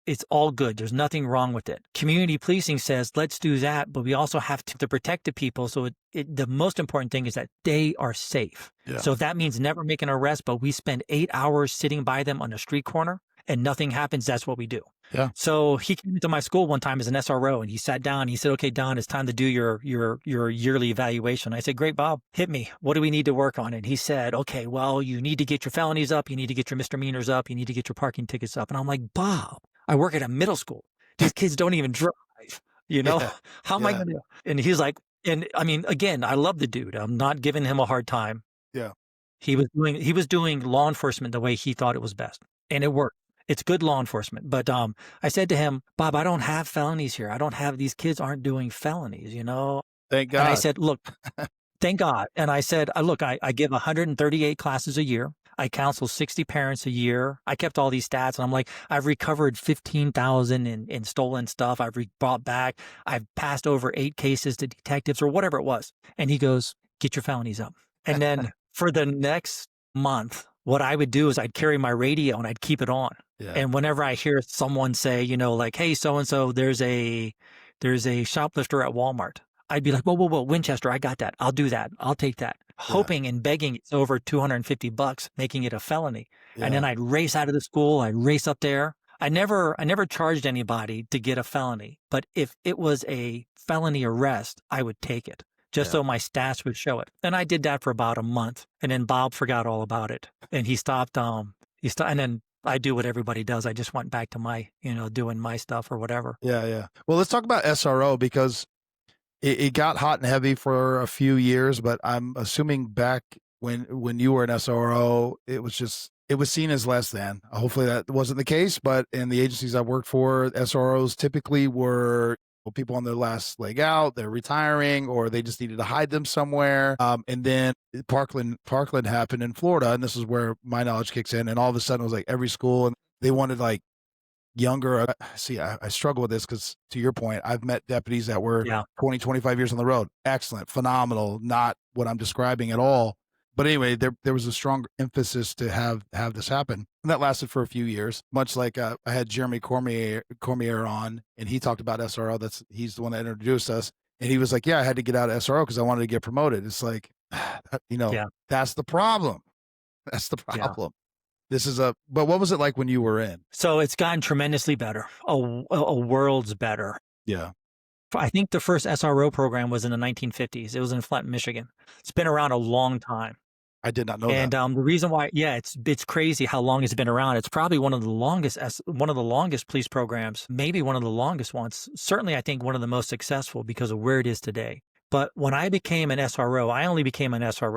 It's all good. There's nothing wrong with it. Community policing says, let's do that, but we also have to protect the people. So the most important thing is that they are safe. Yeah. So if that means never make an arrest, but we spend 8 hours sitting by them on a street corner and nothing happens, that's what we do. Yeah. So he came to my school one time as an SRO and he sat down and he said, okay, Don, it's time to do your yearly evaluation. I said, great, Bob, hit me. What do we need to work on? And he said, okay, well, you need to get your felonies up. You need to get your misdemeanors up. You need to get your parking tickets up. And I'm like, Bob, I work at a middle school. These kids don't even drive, Yeah. How am I Yeah. going to? And he's like, and I mean, again, I love the dude. I'm not giving him a hard time. Yeah. He was doing law enforcement the way he thought it was best. And it worked. It's good law enforcement. But I said to him, Bob, I don't have felonies here. I don't have, these kids aren't doing felonies, Thank And I God. said, look, thank God. And I said, look, I give 138 classes a year. I counsel 60 parents a year. I kept all these stats and I'm like, I've recovered 15,000 in stolen stuff. I've brought back. I've passed over 8 cases to detectives or whatever it was. And he goes, get your felonies up. And then for the next month, what I would do is I'd carry my radio and I'd keep it on. Yeah. And whenever I hear someone say, like, hey, so-and-so, there's a shoplifter at Walmart. I'd be like, whoa, Winchester, I got that. I'll do that. I'll take that. Hoping and begging it's over $250, making it a felony. Yeah. And then I'd race out of the school. I'd race up there. I never charged anybody to get a felony, but if it was a felony arrest, I would take it just so my stats would show it. And I did that for about a month. And then Bob forgot all about it. And he stopped, and then I do what everybody does. I just went back to my, doing my stuff or whatever. Yeah. Yeah. Well, let's talk about SRO because it got hot and heavy for a few years, but I'm assuming back when you were an SRO, it was seen as less than. Hopefully that wasn't the case, but in the agencies I worked for, SROs typically were people on their last leg out, they're retiring, or they just needed to hide them somewhere. And then Parkland happened in Florida, and this is where my knowledge kicks in. And all of a sudden, it was like every school, and they wanted like younger, see, I struggle with this because, to your point, I've met deputies that were Yeah. 20, 25 years on the road. Excellent, phenomenal, not what I'm describing at all. But anyway, there was a strong emphasis to have this happen, and that lasted for a few years. Much like I had Jeremy Cormier on, and he talked about SRO. He's the one that introduced us, and he was like, "Yeah, I had to get out of SRO because I wanted to get promoted." It's like, Yeah. that's the problem. That's the Yeah. problem. But what was it like when you were in? So it's gotten tremendously better, a worlds better. Yeah, I think the first SRO program was in the 1950s. It was in Flint, Michigan. It's been around a long time. I did not know that. And the reason why, yeah, it's crazy how long it's been around. It's probably one of the longest police programs, maybe one of the longest ones. Certainly, I think one of the most successful because of where it is today. But when I became an SRO, I only became an SRO.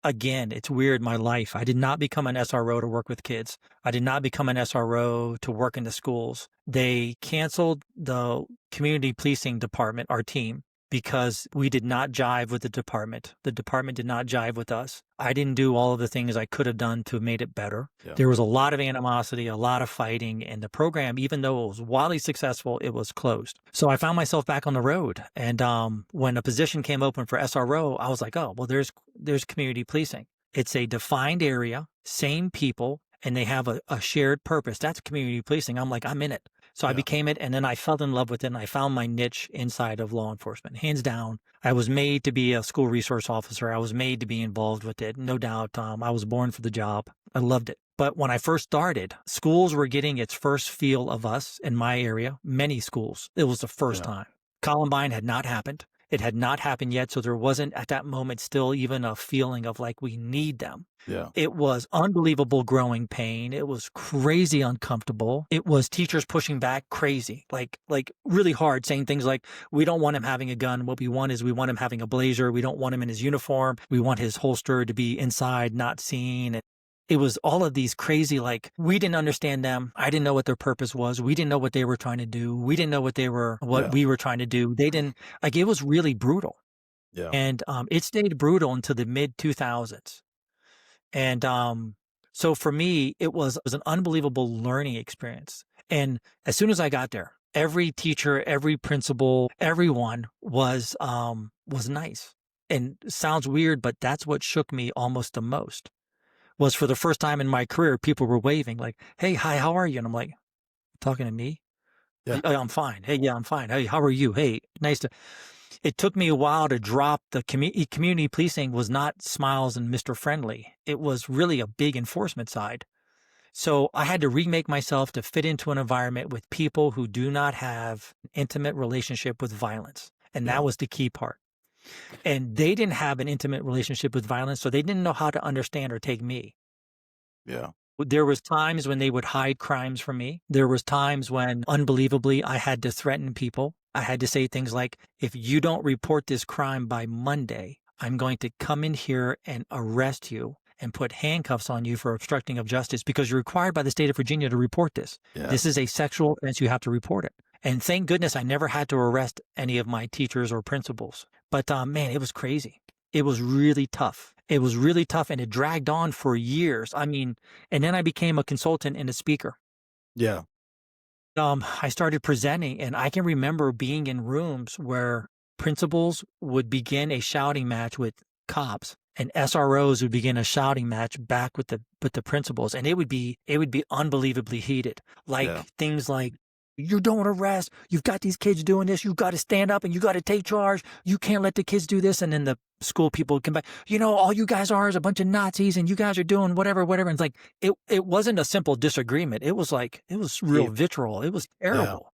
Again, it's weird. My life. I did not become an SRO to work with kids. I did not become an SRO to work in the schools. They canceled the community policing department, our team, because we did not jive with the department. The department did not jive with us. I didn't do all of the things I could have done to have made it better. Yeah. There was a lot of animosity, a lot of fighting, and the program, even though it was wildly successful, it was closed. So I found myself back on the road. And when a position came open for SRO, I was like, oh, well, there's community policing. It's a defined area, same people, and they have a shared purpose. That's community policing. I'm like, I'm in it. So I Yeah. became it, and then I fell in love with it, and I found my niche inside of law enforcement. Hands down, I was made to be a school resource officer. I was made to be involved with it. No doubt, I was born for the job. I loved it. But when I first started, schools were getting its first feel of us in my area, many schools. It was the first Yeah. time. Columbine had not happened. It had not happened yet, so there wasn't at that moment still even a feeling of like we need them. Yeah. It was unbelievable growing pain. It was crazy uncomfortable. It was teachers pushing back crazy, like really hard, saying things like, we don't want him having a gun. What we want is we want him having a blazer. We don't want him in his uniform. We want his holster to be inside, not seen. It was all of these crazy, like, we didn't understand them. I didn't know what their purpose was. We didn't know what they were trying to do. We didn't know what Yeah. we were trying to do. They didn't, like, it was really brutal. Yeah. And it stayed brutal until the mid 2000s. And so for me, it was an unbelievable learning experience. And as soon as I got there, every teacher, every principal, everyone was nice. And it sounds weird, but that's what shook me almost the most. Was for the first time in my career, people were waving like, "Hey, hi, how are you?" And I'm like, "Talking to me? Yeah. "Oh, I'm fine. Hey, yeah, I'm fine. Hey, how are you? Hey, nice to." It took me a while to drop the community policing was not smiles and Mr. Friendly. It was really a big enforcement side. So I had to remake myself to fit into an environment with people who do not have an intimate relationship with violence. And Yeah. that was the key part. And they didn't have an intimate relationship with violence, so they didn't know how to understand or take me. Yeah. There was times when they would hide crimes from me. There was times when, unbelievably, I had to threaten people. I had to say things like, if you don't report this crime by Monday, I'm going to come in here and arrest you and put handcuffs on you for obstructing of justice because you're required by the state of Virginia to report this. Yeah. This is a sexual offense. You have to report it. And thank goodness I never had to arrest any of my teachers or principals. But man, it was crazy. It was really tough. It was really tough, and it dragged on for years. I mean, and then I became a consultant and a speaker. Yeah. I started presenting, and I can remember being in rooms where principals would begin a shouting match with cops, and SROs would begin a shouting match back with the principals, and it would be unbelievably heated. Like Yeah. things like, you don't arrest, you've got these kids doing this, you got to stand up and you got to take charge. You can't let the kids do this. And then the school people would come back, all you guys are is a bunch of Nazis and you guys are doing whatever, whatever. And it's like, it wasn't a simple disagreement. It was real vitriol. It was terrible.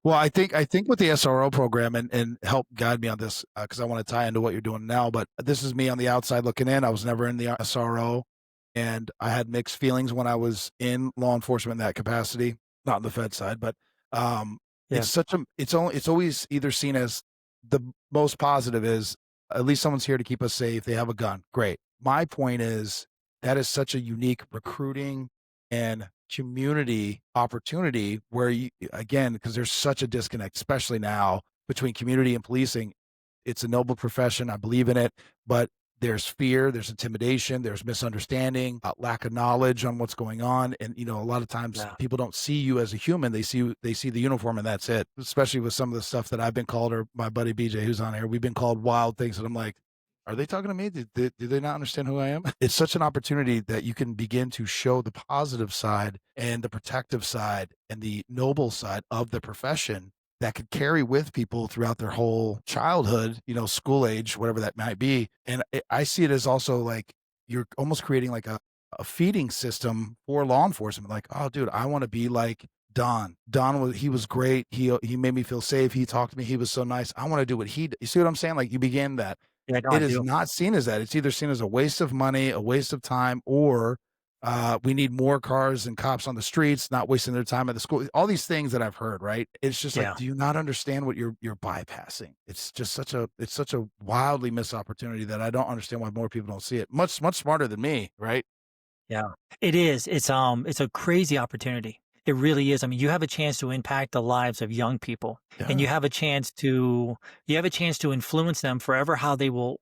Well, I think with the SRO program and help guide me on this because I want to tie into what you're doing now. But this is me on the outside looking in. I was never in the SRO, and I had mixed feelings when I was in law enforcement in that capacity, not on the Fed side. But Yeah. it's always either seen as the most positive is at least someone's here to keep us safe. They have a gun, great. My point is that is such a unique recruiting and community opportunity where you again because there's such a disconnect especially now between community and policing. It's a noble profession, I believe in it, but there's fear, there's intimidation, there's misunderstanding, lack of knowledge on what's going on. And, you know, a lot of times Yeah. people don't see you as a human. They see the uniform and that's it. Especially with some of the stuff that I've been called, or my buddy BJ who's on here, we've been called wild things. And I'm like, are they talking to me? Do they not understand who I am? It's such an opportunity that you can begin to show the positive side and the protective side and the noble side of the profession that could carry with people throughout their whole childhood, you know, school age, whatever that might be. And I see it as also like you're almost creating like a feeding system for law enforcement. Like, oh, dude, I want to be like Don. He was great. He made me feel safe. He talked to me. He was so nice. I want to do what he did. You see what I'm saying? Like you begin that. Yeah, no, I It is do. not seen as that. It's either seen as a waste of money, a waste of time, or we need more cars and cops on the streets, not wasting their time at the school. All these things that I've heard, right? It's just like, Yeah. do you not understand what you're bypassing? It's such a wildly missed opportunity that I don't understand why more people don't see it. Much smarter than me, right? Yeah, it is. It's a crazy opportunity. It really is. I mean, you have a chance to impact the lives of young people, and Yeah, you have a chance to influence them forever how they will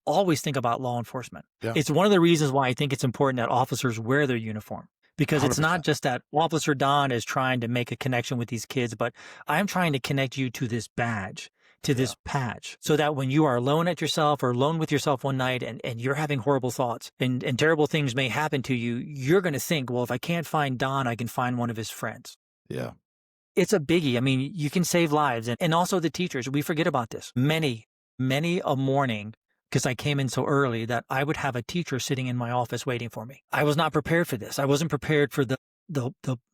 always think about law enforcement. yeah, It's one of the reasons why I think it's important that officers wear their uniform, because it's not 100%. just that Officer Don is trying to make a connection with these kids, but I'm trying to connect you to this badge, to Yeah, this patch, so that when you are alone at yourself or alone with yourself one night and you're having horrible thoughts and terrible things may happen to you, you're going to think, well, if I can't find Don, I can find one of his friends. yeah, It's a biggie. I mean, you can save lives. And also the teachers, we forget about this. Many a morning, because I came in so early, that I would have a teacher sitting in my office waiting for me. I was not prepared for this. I wasn't prepared for the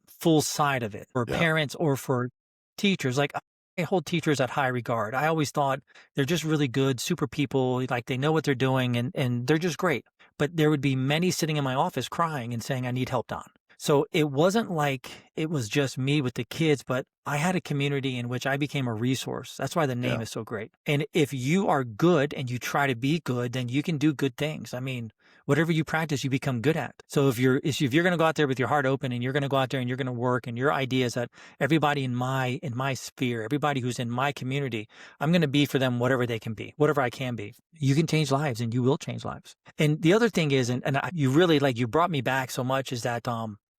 full side of it, for yeah, parents or for teachers. Like, I hold teachers at high regard. I always thought they're just really good, super people. Like, they know what they're doing and they're just great. But there would be many sitting in my office crying and saying, I need help, Don. So it wasn't like it was just me with the kids, but I had a community in which I became a resource. That's why the name yeah, is so great. And if you are good and you try to be good, then you can do good things. I mean, whatever you practice, you become good at. So if you're going to go out there with your heart open and you're going to go out there and you're going to work, and your idea is that everybody in my sphere, everybody who's in my community, I'm going to be for them whatever they can be, whatever I can be. You can change lives, and you will change lives. And the other thing is, you really, like, you brought me back so much, is that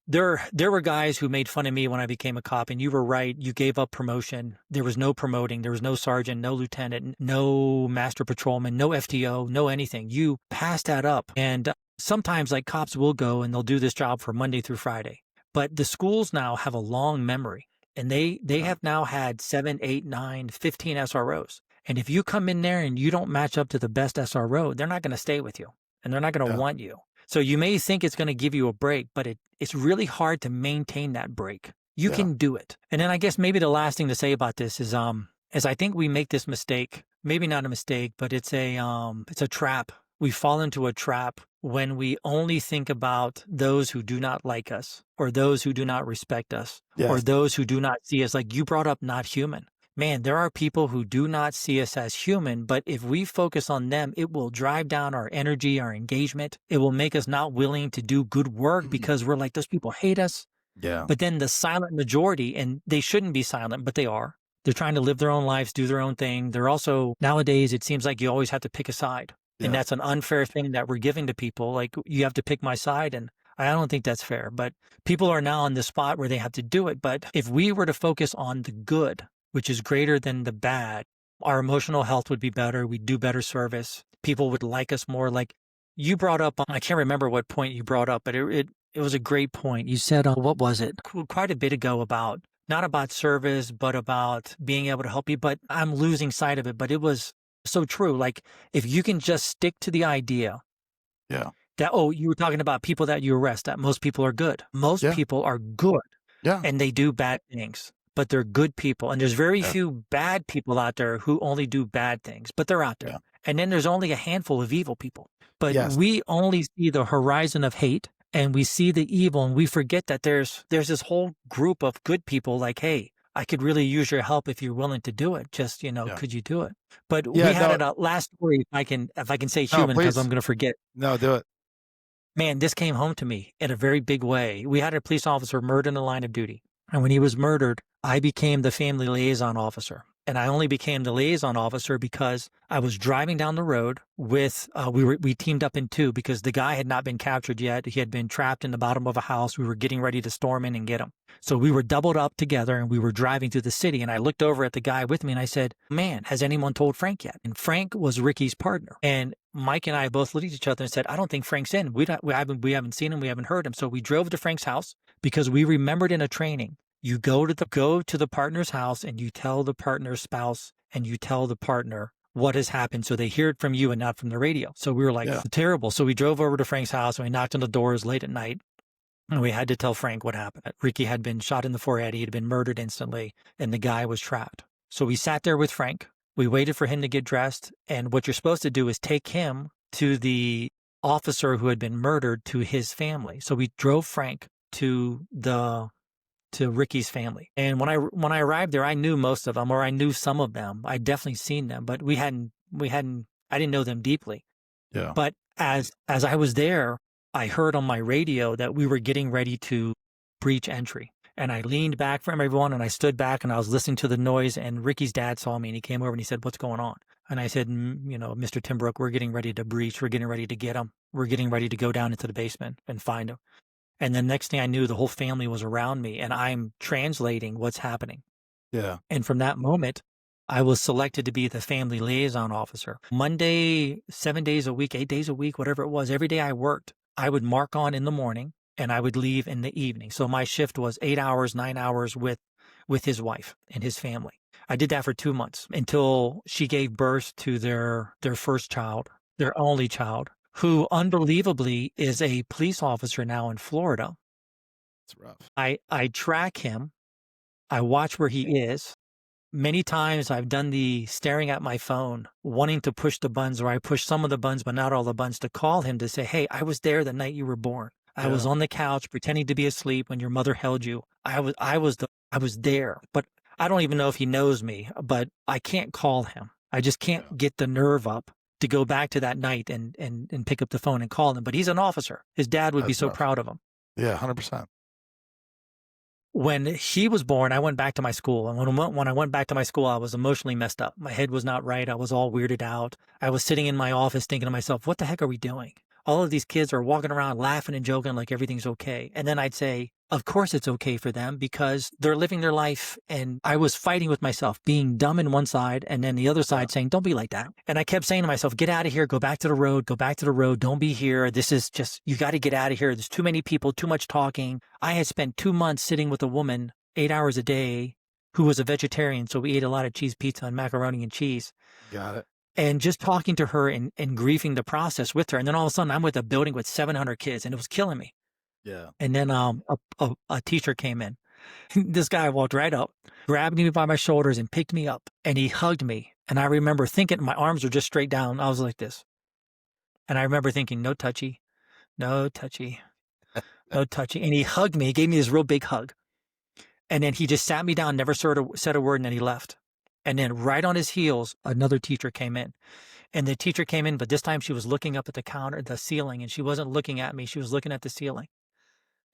there were guys who made fun of me when I became a cop, and you were right. You gave up promotion. There was no promoting. There was no sergeant, no lieutenant, no master patrolman, no FTO, no anything. You passed that up. And sometimes, like, cops will go and they'll do this job for Monday through Friday. But the schools now have a long memory, and they yeah, have now had 7, 8, 9, 15 SROs. And if you come in there and you don't match up to the best SRO, they're not going to stay with you, and they're not going to yeah, want you. So you may think it's going to give you a break, but it's really hard to maintain that break. You yeah, can do it. And then I guess maybe the last thing to say about this is I think we make this mistake, maybe not a mistake, but it's a trap. We fall into a trap when we only think about those who do not like us, or those who do not respect us, or yes, those who do not see us. Like you brought up, not human. Man, there are people who do not see us as human, but if we focus on them, it will drive down our energy, our engagement. It will make us not willing to do good work mhm, because we're like, those people hate us. yeah, But then the silent majority, and they shouldn't be silent, but they are. They're trying to live their own lives, do their own thing. They're also, nowadays, it seems like you always have to pick a side. And yeah, that's an unfair thing that we're giving to people. Like, you have to pick my side. And I don't think that's fair. But people are now in the spot where they have to do it. But if we were to focus on the good, which is greater than the bad, our emotional health would be better. We'd do better service. People would like us more. Like you brought up, I can't remember what point you brought up, but it was a great point. You said, what was it? Quite a bit ago, about not about service, but about being able to help you. But I'm losing sight of it. But it was so true. Like, if you can just stick to the idea yeah, that, you were talking about people that you arrest, that most people are good. Most yeah, people are good, yeah, and they do bad things, but they're good people. And there's very yeah, few bad people out there who only do bad things, but they're out there. yeah, And then there's only a handful of evil people. But yes, we only see the horizon of hate, and we see the evil, and we forget that there's this whole group of good people. Like, hey, I could really use your help if you're willing to do it. Just, yeah, could you do it? But we yeah. had No, it last story, if I can say no, human, because I'm please, going to forget. no, do it. Man, this came home to me in a very big way. We had a police officer murdered in the line of duty. And when he was murdered, I became the family liaison officer. And I only became the liaison officer because I was driving down the road with, we teamed up in two because the guy had not been captured yet. He had been trapped in the bottom of a house. We were getting ready to storm in and get him. So we were doubled up together and we were driving through the city. And I looked over at the guy with me and I said, man, has anyone told Frank yet? And Frank was Ricky's partner. And Mike and I both looked at each other and said, I don't think Frank's in. We haven't seen him. We haven't heard him. So we drove to Frank's house because we remembered in a training, you go to the partner's house and you tell the partner's spouse and you tell the partner what has happened so they hear it from you and not from the radio. So we were like, terrible. So we drove over to Frank's house and we knocked on the doors late at night and we had to tell Frank what happened. Ricky had been shot in the forehead. He had been murdered instantly and the guy was trapped. So we sat there with Frank. We waited for him to get dressed. And what you're supposed to do is take him to the officer who had been murdered to his family. So we drove Frank to Ricky's family. And when I arrived there, I knew most of them, or I knew some of them. I'd definitely seen them, but I didn't know them deeply. Yeah. But as I was there, I heard on my radio that we were getting ready to breach entry. And I leaned back from everyone and I stood back and I was listening to the noise and Ricky's dad saw me and he came over and he said, what's going on? And I said, Mr. Timbrook, we're getting ready to breach. We're getting ready to get him. We're getting ready to go down into the basement and find him. And then next thing I knew, the whole family was around me and I'm translating what's happening. Yeah. And from that moment, I was selected to be the family liaison officer. Monday, 7 days a week, 8 days a week, whatever it was, every day I worked, I would mark on in the morning and I would leave in the evening. So my shift was 8 hours, 9 hours with his wife and his family. I did that for 2 months until she gave birth to their first child, their only child, who unbelievably is a police officer now in Florida. It's rough. I track him. I watch where he is. Many times I've done the staring at my phone, wanting to push the buttons, or I push some of the buttons, but not all the buttons, to call him to say, hey, I was there the night you were born. I was on the couch pretending to be asleep when your mother held you. I was there, but I don't even know if he knows me, but I can't call him. I just can't get the nerve up to go back to that night and pick up the phone and call him. But he's an officer. His dad would be so proud of him. Yeah, 100%. When he was born, I went back to my school. And when I went back to my school, I was emotionally messed up. My head was not right. I was all weirded out. I was sitting in my office thinking to myself, what the heck are we doing? All of these kids are walking around laughing and joking like everything's okay. And then I'd say, of course it's okay for them because they're living their life. And I was fighting with myself, being dumb in one side and then the other side saying, don't be like that. And I kept saying to myself, get out of here, go back to the road, don't be here. This is just, you got to get out of here. There's too many people, too much talking. I had spent 2 months sitting with a woman 8 hours a day who was a vegetarian. So we ate a lot of cheese pizza and macaroni and cheese. Got it. And just talking to her and grieving the process with her. And then all of a sudden I'm with a building with 700 kids and it was killing me. Yeah. And then a teacher came in. This guy walked right up, grabbed me by my shoulders and picked me up and he hugged me. And I remember thinking my arms were just straight down. I was like this. And I remember thinking, no touchy, no touchy, no touchy. And he hugged me, he gave me this real big hug. And then he just sat me down, never said a word, and then he left. And then right on his heels, another teacher came in. And the teacher came in, but this time she was looking up at the ceiling, and she wasn't looking at me. She was looking at the ceiling.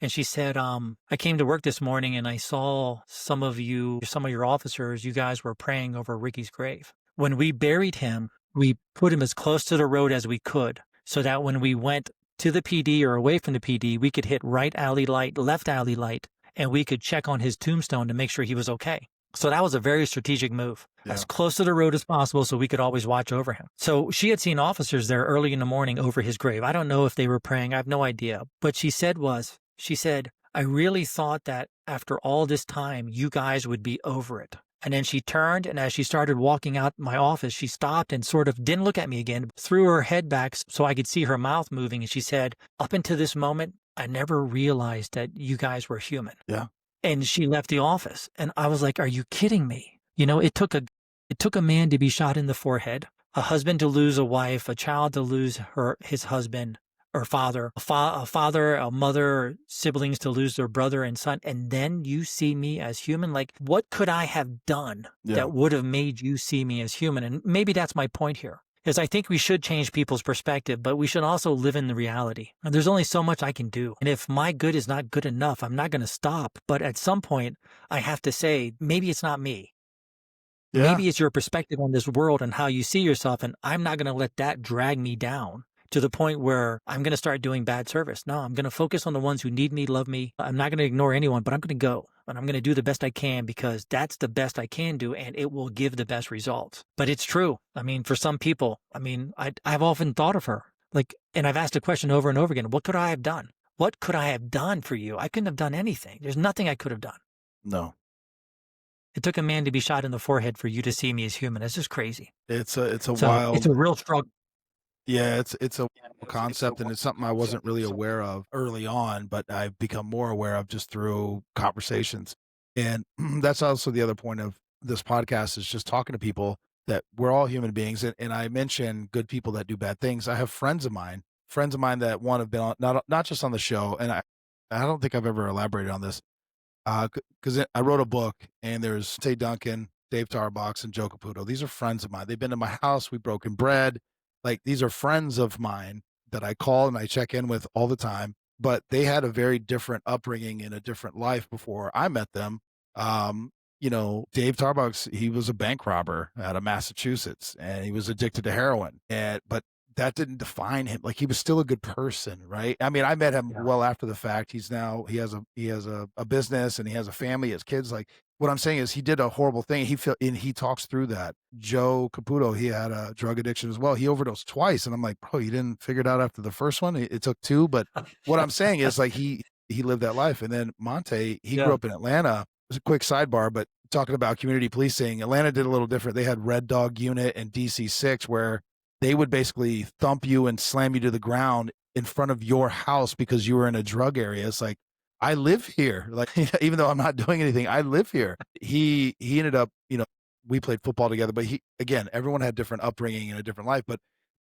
And she said, I came to work this morning and I saw some of your officers, you guys were praying over Ricky's grave. When we buried him, we put him as close to the road as we could so that when we went to the PD or away from the PD, we could hit right alley light, left alley light, and we could check on his tombstone to make sure he was okay. So that was a very strategic move, as close to the road as possible so we could always watch over him. So she had seen officers there early in the morning over his grave. I don't know if they were praying. I have no idea. But she said, I really thought that after all this time, you guys would be over it. And then she turned, and as she started walking out my office, she stopped and sort of didn't look at me again, threw her head back so I could see her mouth moving. And she said, up until this moment, I never realized that you guys were human. Yeah. And she left the office. And I was like, are you kidding me? You know, it took a man to be shot in the forehead, a husband to lose a wife, a child to lose his husband or father, a father, a mother, siblings to lose their brother and son. And then you see me as human. Like, what could I have done that would have made you see me as human? And maybe that's my point here. Is I think we should change people's perspective, but we should also live in the reality. And there's only so much I can do. And if my good is not good enough, I'm not going to stop. But at some point, I have to say, maybe it's not me. Yeah. Maybe it's your perspective on this world and how you see yourself, and I'm not gonna let that drag me down to the point where I'm gonna start doing bad service. No, I'm gonna focus on the ones who need me, love me. I'm not gonna ignore anyone, but I'm gonna go and I'm gonna do the best I can because that's the best I can do and it will give the best results. But it's true. I mean, for some people, I mean, I've often thought of her. Like, and I've asked the question over and over again, what could I have done? What could I have done for you? I couldn't have done anything. There's nothing I could have done. No. It took a man to be shot in the forehead for you to see me as human. It's just crazy. It's a So it's wild a real struggle. Yeah, it's a concept, and it's something I wasn't really aware of early on, but I've become more aware of just through conversations. And that's also the other point of this podcast is just talking to people that we're all human beings. And I mention good people that do bad things. I have friends of mine that one have been on not just on the show, and I don't think I've ever elaborated on this. Because I wrote a book, and there's Tay Duncan, Dave Tarbox, and Joe Caputo. These are friends of mine. They've been to my house. We've broken bread. Like, these are friends of mine that I call and I check in with all the time. But they had a very different upbringing in a different life before I met them. Dave Tarbox, he was a bank robber out of Massachusetts, and he was addicted to heroin. But that didn't define him. Like, he was still a good person, right? I mean, I met him well after the fact. He has a business, and he has a family, he has kids. Like, what I'm saying is he did a horrible thing. And he talks through that. Joe Caputo, he had a drug addiction as well. He overdosed twice. And I'm like, bro, you didn't figure it out after the first one. It took two. But what I'm saying is, like, he lived that life. And then Monte, he grew up in Atlanta. It was a quick sidebar, but talking about community policing, Atlanta did a little different. They had Red Dog Unit and DC-6 where they would basically thump you and slam you to the ground in front of your house because you were in a drug area. It's like, I live here. Like, even though I'm not doing anything, I live here. He ended up, we played football together, but everyone had different upbringing and a different life, but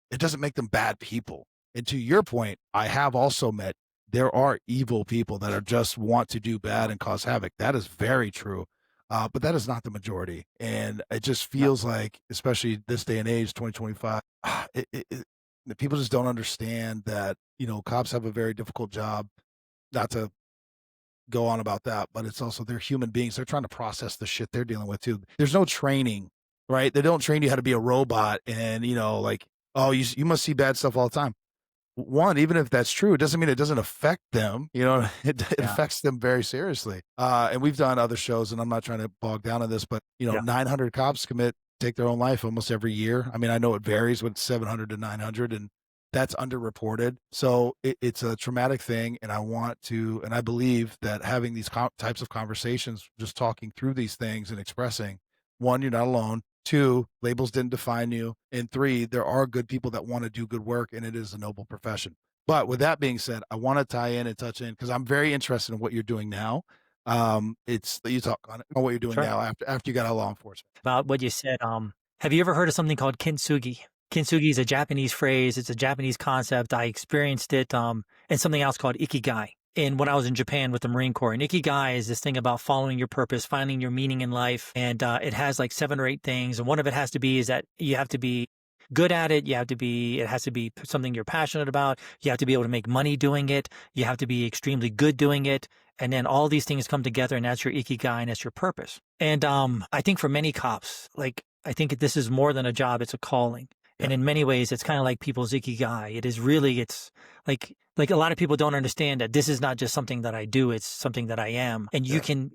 it doesn't make them bad people. And to your point, I have also met, there are evil people that are just want to do bad and cause havoc. That is very true. But that is not the majority. And it just feels like, especially this day and age, 2025, the people just don't understand that, cops have a very difficult job. Not to go on about that, but it's also they're human beings. They're trying to process the shit they're dealing with too. There's no training, right? They don't train you how to be a robot and, like, oh, you must see bad stuff all the time. One, even if that's true, it doesn't mean it doesn't affect them. It affects them very seriously. And we've done other shows, and I'm not trying to bog down on this, but 900 cops take their own life almost every year. I mean, I know it varies with 700 to 900, and that's underreported. So it's a traumatic thing, and I believe that having these types of conversations, just talking through these things and expressing, one, you're not alone. Two, labels didn't define you. And three, there are good people that want to do good work, and it is a noble profession. But with that being said, I want to tie in and touch in because I'm very interested in what you're doing now. You talk on what you're doing now after you got out of law enforcement. About what you said, have you ever heard of something called kintsugi? Kintsugi is a Japanese phrase. It's a Japanese concept. I experienced it and something else called ikigai. And when I was in Japan with the Marine Corps, and ikigai is this thing about following your purpose, finding your meaning in life. And it has like 7 or 8 things. And one of it has to be is that you have to be good at it. It has to be something you're passionate about. You have to be able to make money doing it. You have to be extremely good doing it. And then all these things come together, and that's your ikigai, and that's your purpose. And I think for many cops, I think this is more than a job, it's a calling. And in many ways, it's kind of like people's ikigai. It's like a lot of people don't understand that this is not just something that I do, it's something that I am. And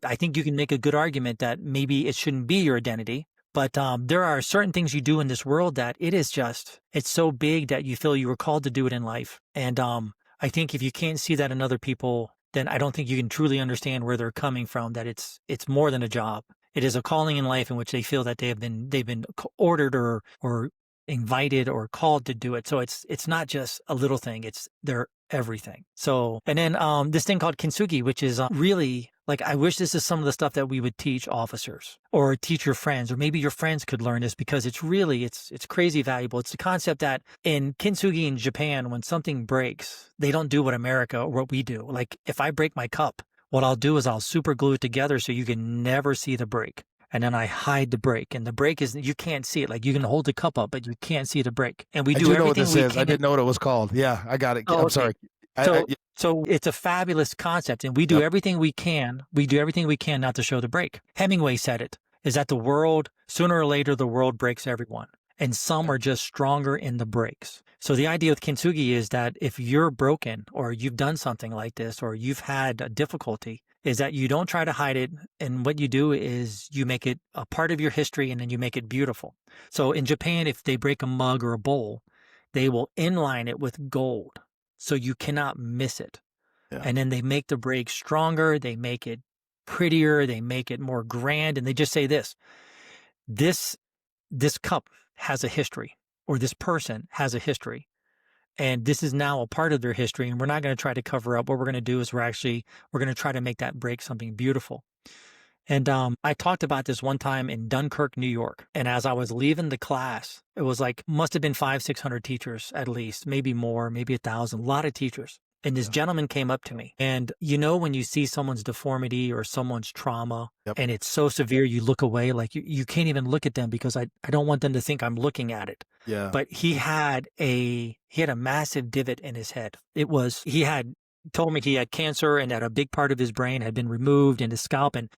I think you can make a good argument that maybe it shouldn't be your identity, but there are certain things you do in this world that it's so big that you feel you were called to do it in life. And I think if you can't see that in other people, then I don't think you can truly understand where they're coming from, that it's more than a job. It is a calling in life in which they feel that they've been ordered or invited or called to do it. So it's not just a little thing, it's their everything. So, and then this thing called kintsugi, which is really like, I wish this is some of the stuff that we would teach officers or teach your friends, or maybe your friends could learn this, because it's really, it's crazy valuable. It's the concept that in kintsugi in Japan, when something breaks, they don't do what America or what we do. Like, if I break my cup, what I'll do is I'll super glue it together so you can never see the break. And then I hide the break, and the break is, you can't see it. Like, you can hold the cup up, but you can't see the break. And we do everything know what this we is. can. I didn't know what it was called. Yeah, I got it. Oh, I'm okay. sorry. So it's a fabulous concept, and we do everything we can. We do everything we can not to show the break. Hemingway said it. is that the world, sooner or later, the world breaks everyone. And some Yeah. are just stronger in the breaks. So the idea with kintsugi is that if you're broken or you've done something like this or you've had a difficulty, is that you don't try to hide it. And what you do is you make it a part of your history and then you make it beautiful. So in Japan, if they break a mug or a bowl, they will inline it with gold. So you cannot miss it. Yeah. And then they make the break stronger. They make it prettier. They make it more grand. And they just say this this cup has a history, or this person has a history, and this is now a part of their history, and we're not going to try to cover up. What we're going to do is we're going to try to make that break something beautiful. And I talked about this one time in Dunkirk, New York. And as I was leaving the class, it was like, must have been 500-600 teachers at least, maybe more, maybe 1,000, a lot of teachers. And this Yeah. gentleman came up to me. And when you see someone's deformity or someone's trauma, Yep. and it's so severe, you look away, like you can't even look at them because I don't want them to think I'm looking at it. Yeah. But he had a massive divot in his head. He had told me he had cancer and that a big part of his brain had been removed in his scalp. And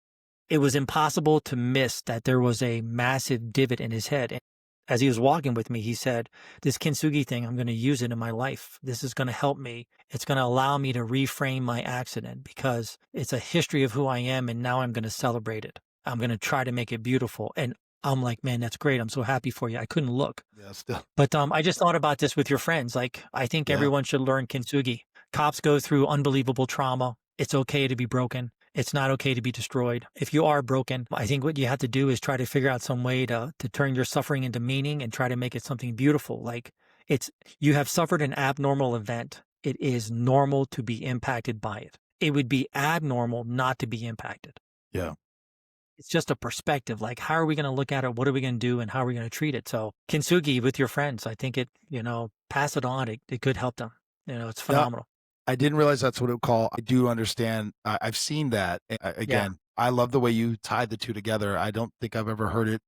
it was impossible to miss that there was a massive divot in his head. And as he was walking with me, he said, this kintsugi thing, I'm going to use it in my life. This is going to help me. It's going to allow me to reframe my accident because it's a history of who I am. And now I'm going to celebrate it. I'm going to try to make it beautiful. And I'm like, man, that's great. I'm so happy for you. I couldn't look. Yeah. Still. But I just thought about this with your friends. Like, I think Yeah. everyone should learn kintsugi. Cops go through unbelievable trauma. It's okay to be broken. It's not okay to be destroyed. If you are broken, I think what you have to do is try to figure out some way to turn your suffering into meaning and try to make it something beautiful. Like you have suffered an abnormal event. It is normal to be impacted by it. It would be abnormal not to be impacted. Yeah. It's just a perspective. Like, how are we going to look at it? What are we going to do? And how are we going to treat it? So kintsugi with your friends, I think pass it on. It could help them. It's phenomenal. I didn't realize that's what it would call. I do understand. I've seen that. Again, I love the way you tied the two together. I don't think I've ever heard it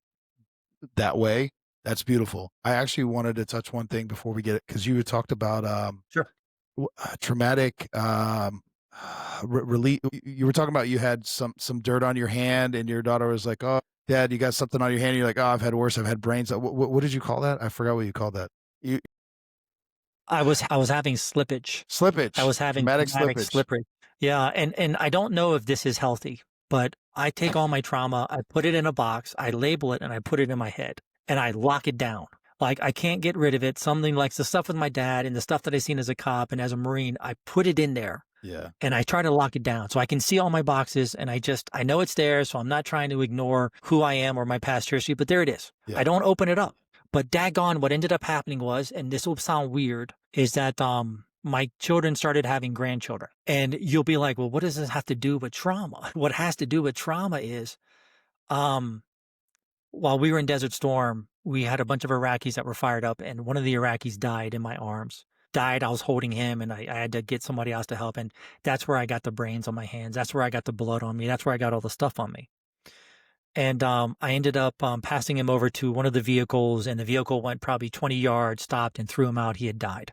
that way. That's beautiful. I actually wanted to touch one thing before we get it, because you had talked about Sure. traumatic relief. You were talking about you had some dirt on your hand, and your daughter was like, "Oh, Dad, you got something on your hand." And you're like, "Oh, I've had worse. I've had brains." What did you call that? I forgot what you called that. I was having slippage. Slippage. I was having Traumatic traumatic slippage. slippage. Yeah, and I don't know if this is healthy, but I take all my trauma, I put it in a box, I label it, and I put it in my head, and I lock it down. Like, I can't get rid of it. Something like the stuff with my dad and the stuff that I seen as a cop and as a Marine, I put it in there. Yeah. And I try to lock it down so I can see all my boxes, and I know it's there, so I'm not trying to ignore who I am or my past history, but there it is. Yeah. I don't open it up. But daggone, what ended up happening was, and this will sound weird, is that my children started having grandchildren. And you'll be like, well, what does this have to do with trauma? What has to do with trauma is, while we were in Desert Storm, we had a bunch of Iraqis that were fired up, and one of the Iraqis died in my arms. I was holding him, and I had to get somebody else to help. And that's where I got the brains on my hands. That's where I got the blood on me. That's where I got all the stuff on me. And I ended up passing him over to one of the vehicles, and the vehicle went probably 20 yards, stopped, and threw him out. He had died.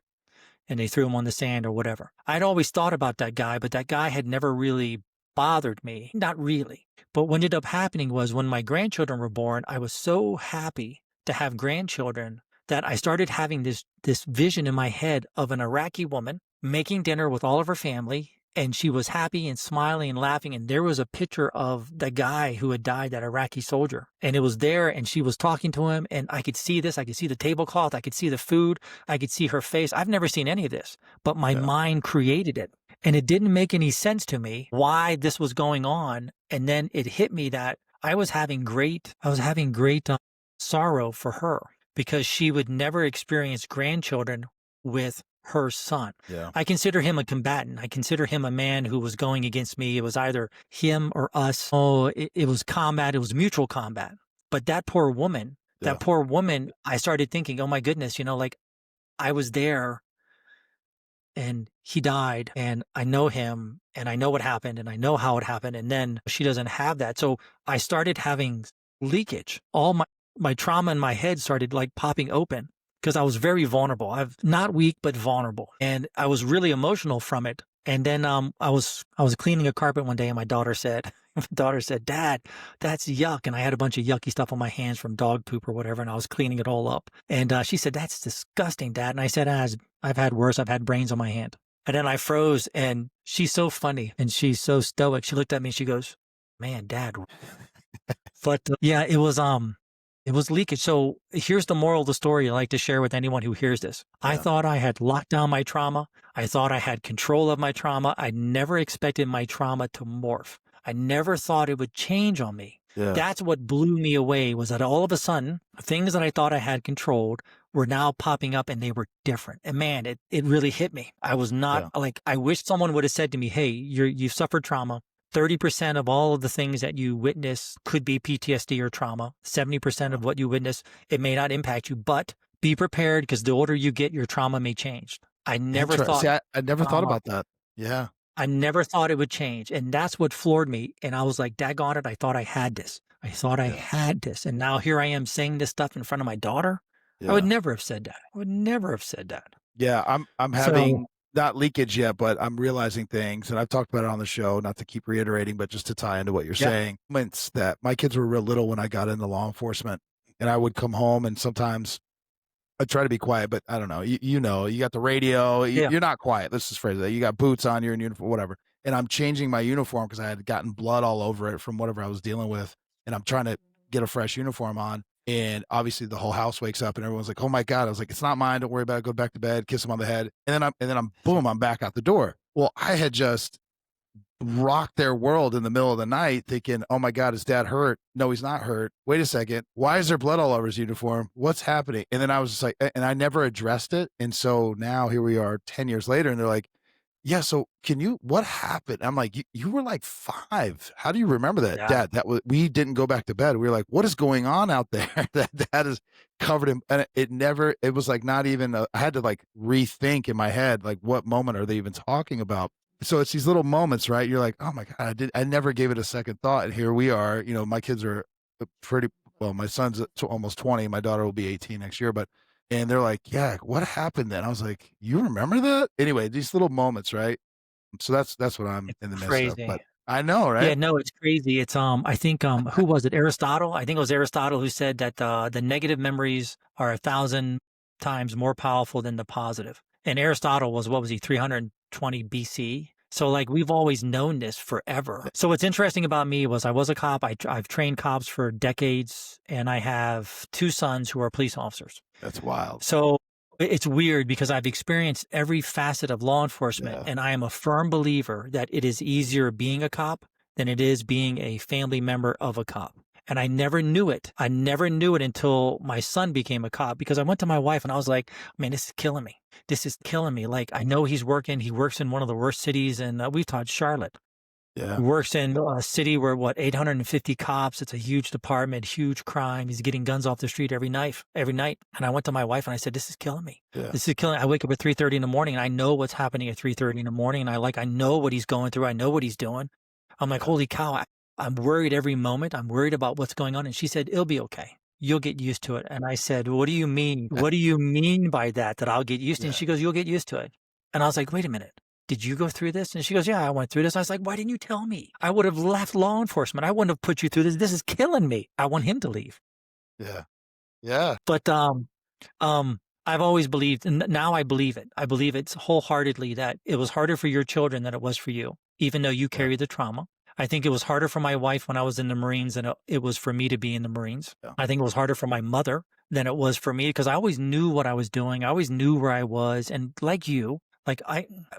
And they threw him on the sand or whatever. I'd always thought about that guy, but that guy had never really bothered me. Not really. But what ended up happening was, when my grandchildren were born, I was so happy to have grandchildren that I started having this vision in my head of an Iraqi woman making dinner with all of her family. And she was happy and smiling and laughing. And there was a picture of the guy who had died, that Iraqi soldier. And it was there, and she was talking to him. And I could see this. I could see the tablecloth. I could see the food. I could see her face. I've never seen any of this, but my mind created it. And it didn't make any sense to me why this was going on. And then it hit me that I was having great sorrow for her, because she would never experience grandchildren with her son. Yeah. I consider him a combatant. I consider him a man who was going against me. It was either him or us. Oh, it was combat. It was mutual combat. But that poor woman, I started thinking, oh my goodness, like, I was there and he died, and I know him, and I know what happened, and I know how it happened. And then she doesn't have that. So I started having leakage. All my trauma in my head started like popping open, because I was very vulnerable. I'm not weak, but vulnerable. And I was really emotional from it. And then I was cleaning a carpet one day, and my daughter said, My daughter said, "Dad, that's yuck." And I had a bunch of yucky stuff on my hands from dog poop or whatever, and I was cleaning it all up. And she said, "That's disgusting, Dad." And I said, I've had worse. I've had brains on my hand." And then I froze, and she's so funny and she's so stoic. She looked at me and she goes, "Man, Dad." But yeah, it was leakage. So here's the moral of the story I like to share with anyone who hears this. I Yeah. thought I had locked down my trauma. I thought I had control of my trauma. I never expected my trauma to morph. I never thought it would change on me. Yeah. That's what blew me away, was that all of a sudden, things that I thought I had controlled were now popping up and they were different. And man, it really hit me. I was not Yeah. like, I wish someone would have said to me, "Hey, you've suffered trauma. 30% of all of the things that you witness could be PTSD or trauma. 70% Yeah. of what you witness, it may not impact you, but be prepared because the older you get, your trauma may change." I never See, thought I never thought trauma, about that. Yeah. I never thought it would change. And that's what floored me. And I was like, daggone it, I thought I had this. I thought I Yeah. had this. And now here I am saying this stuff in front of my daughter. I would Yeah. never have said that. I would never have said that. Yeah, I'm So having not leakage yet, but I'm realizing things, and I've talked about it on the show, not to keep reiterating, but just to tie into what you're yeah, saying. Moments that my kids were real little when I got into law enforcement, and I would come home, and sometimes I try to be quiet, but I don't know. You got the radio. yeah, You're not quiet. Let's just phrase it. You got boots on. You're in uniform, whatever. And I'm changing my uniform because I had gotten blood all over it from whatever I was dealing with, and I'm trying to get a fresh uniform on. And obviously, the whole house wakes up, and everyone's like, "Oh my god!" I was like, "It's not mine. Don't worry about it. Go back to bed. Kiss him on the head." And then I'm boom. I'm back out the door. Well, I had just rock their world in the middle of the night thinking, "Oh my god, is dad hurt? No, he's not hurt. Wait a second. Why is there blood all over his uniform? What's happening?" And then I was just like, and I never addressed it. And so now here we are 10 years later, and they're like, "Yeah, so what happened?" I'm like, "You were like 5. How do you remember that?" yeah, "Dad, we didn't go back to bed." We were like, "What is going on out there?" That is covered in, and it was like not even, I had to like rethink in my head, like, what moment are they even talking about? So it's these little moments, right? You're like, "Oh my god, I never gave it a second thought." And here we are, my kids are pretty, well, my son's almost 20, my daughter will be 18 next year, but, and they're like, "Yeah, what happened then?" I was like, "You remember that?" Anyway, these little moments, right? So that's what I'm it's in the midst of, but crazy. I know, Yeah, right? no, it's crazy. It's I think who was it? Aristotle. I think it was Aristotle who said that the negative memories are 1,000 times more powerful than the positive. And Aristotle was, what was he, 320 BC? So like we've always known this forever. So what's interesting about me was I was a cop. I've trained cops for decades, and I have 2 sons who are police officers. That's wild. So it's weird because I've experienced every facet of law enforcement, Yeah. and I am a firm believer that it is easier being a cop than it is being a family member of a cop. And I never knew it. I never knew it until my son became a cop, because I went to my wife and I was like, "Man, this is killing me. This is killing me." Like, I know he works in one of the worst cities, and we've taught Charlotte. He Yeah. works in a city where, what, 850 cops. It's a huge department, huge crime. He's getting guns off the street every night. And I went to my wife and I said, "This is killing me. Yeah. This is killing." I wake up at 3:30 in the morning and I know what's happening at 3:30 in the morning. And I know what he's going through. I know what he's doing. I'm like, Yeah. holy cow. I'm worried every moment. I'm worried about what's going on. And she said, "It'll be okay. You'll get used to it." And I said, "What do you mean? What do you mean by that, that I'll get used to it?" And Yeah. she goes, "You'll get used to it." And I was like, "Wait a minute. Did you go through this?" And she goes, "Yeah, I went through this." I was like, "Why didn't you tell me? I would have left law enforcement. I wouldn't have put you through this. This is killing me." I want him to leave. Yeah. Yeah. But I've always believed, and now I believe it. I believe it's wholeheartedly, that it was harder for your children than it was for you, even though you Yeah. carry the trauma. I think it was harder for my wife when I was in the Marines than it was for me to be in the Marines. Yeah. I think it was harder for my mother than it was for me, because I always knew what I was doing. I always knew where I was. And like you, like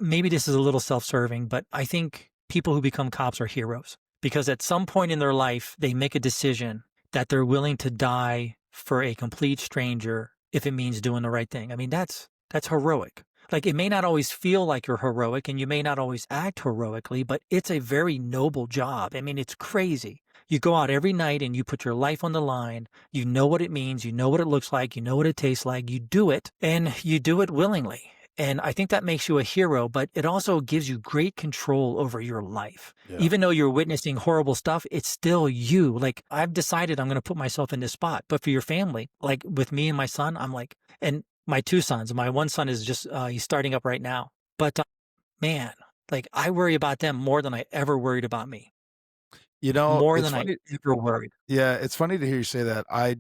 maybe this is a little self-serving, but I think people who become cops are heroes, because at some point in their life, they make a decision that they're willing to die for a complete stranger if it means doing the right thing. I mean, that's heroic. Like, it may not always feel like you're heroic and you may not always act heroically, but it's a very noble job. I mean, it's crazy. You go out every night and you put your life on the line. You know what it means. You know what it looks like. You know what it tastes like. You do it, and you do it willingly. And I think that makes you a hero, but it also gives you great control over your life. Yeah. Even though you're witnessing horrible stuff, it's still you. Like, I've decided I'm going to put myself in this spot. But for your family, like with me and my son, I'm like, and my 2 sons, my one son is just, he's starting up right now. But man, like, I worry about them more than I ever worried about me. more it's than I funny. ever worried. Yeah, it's funny to hear you say that. I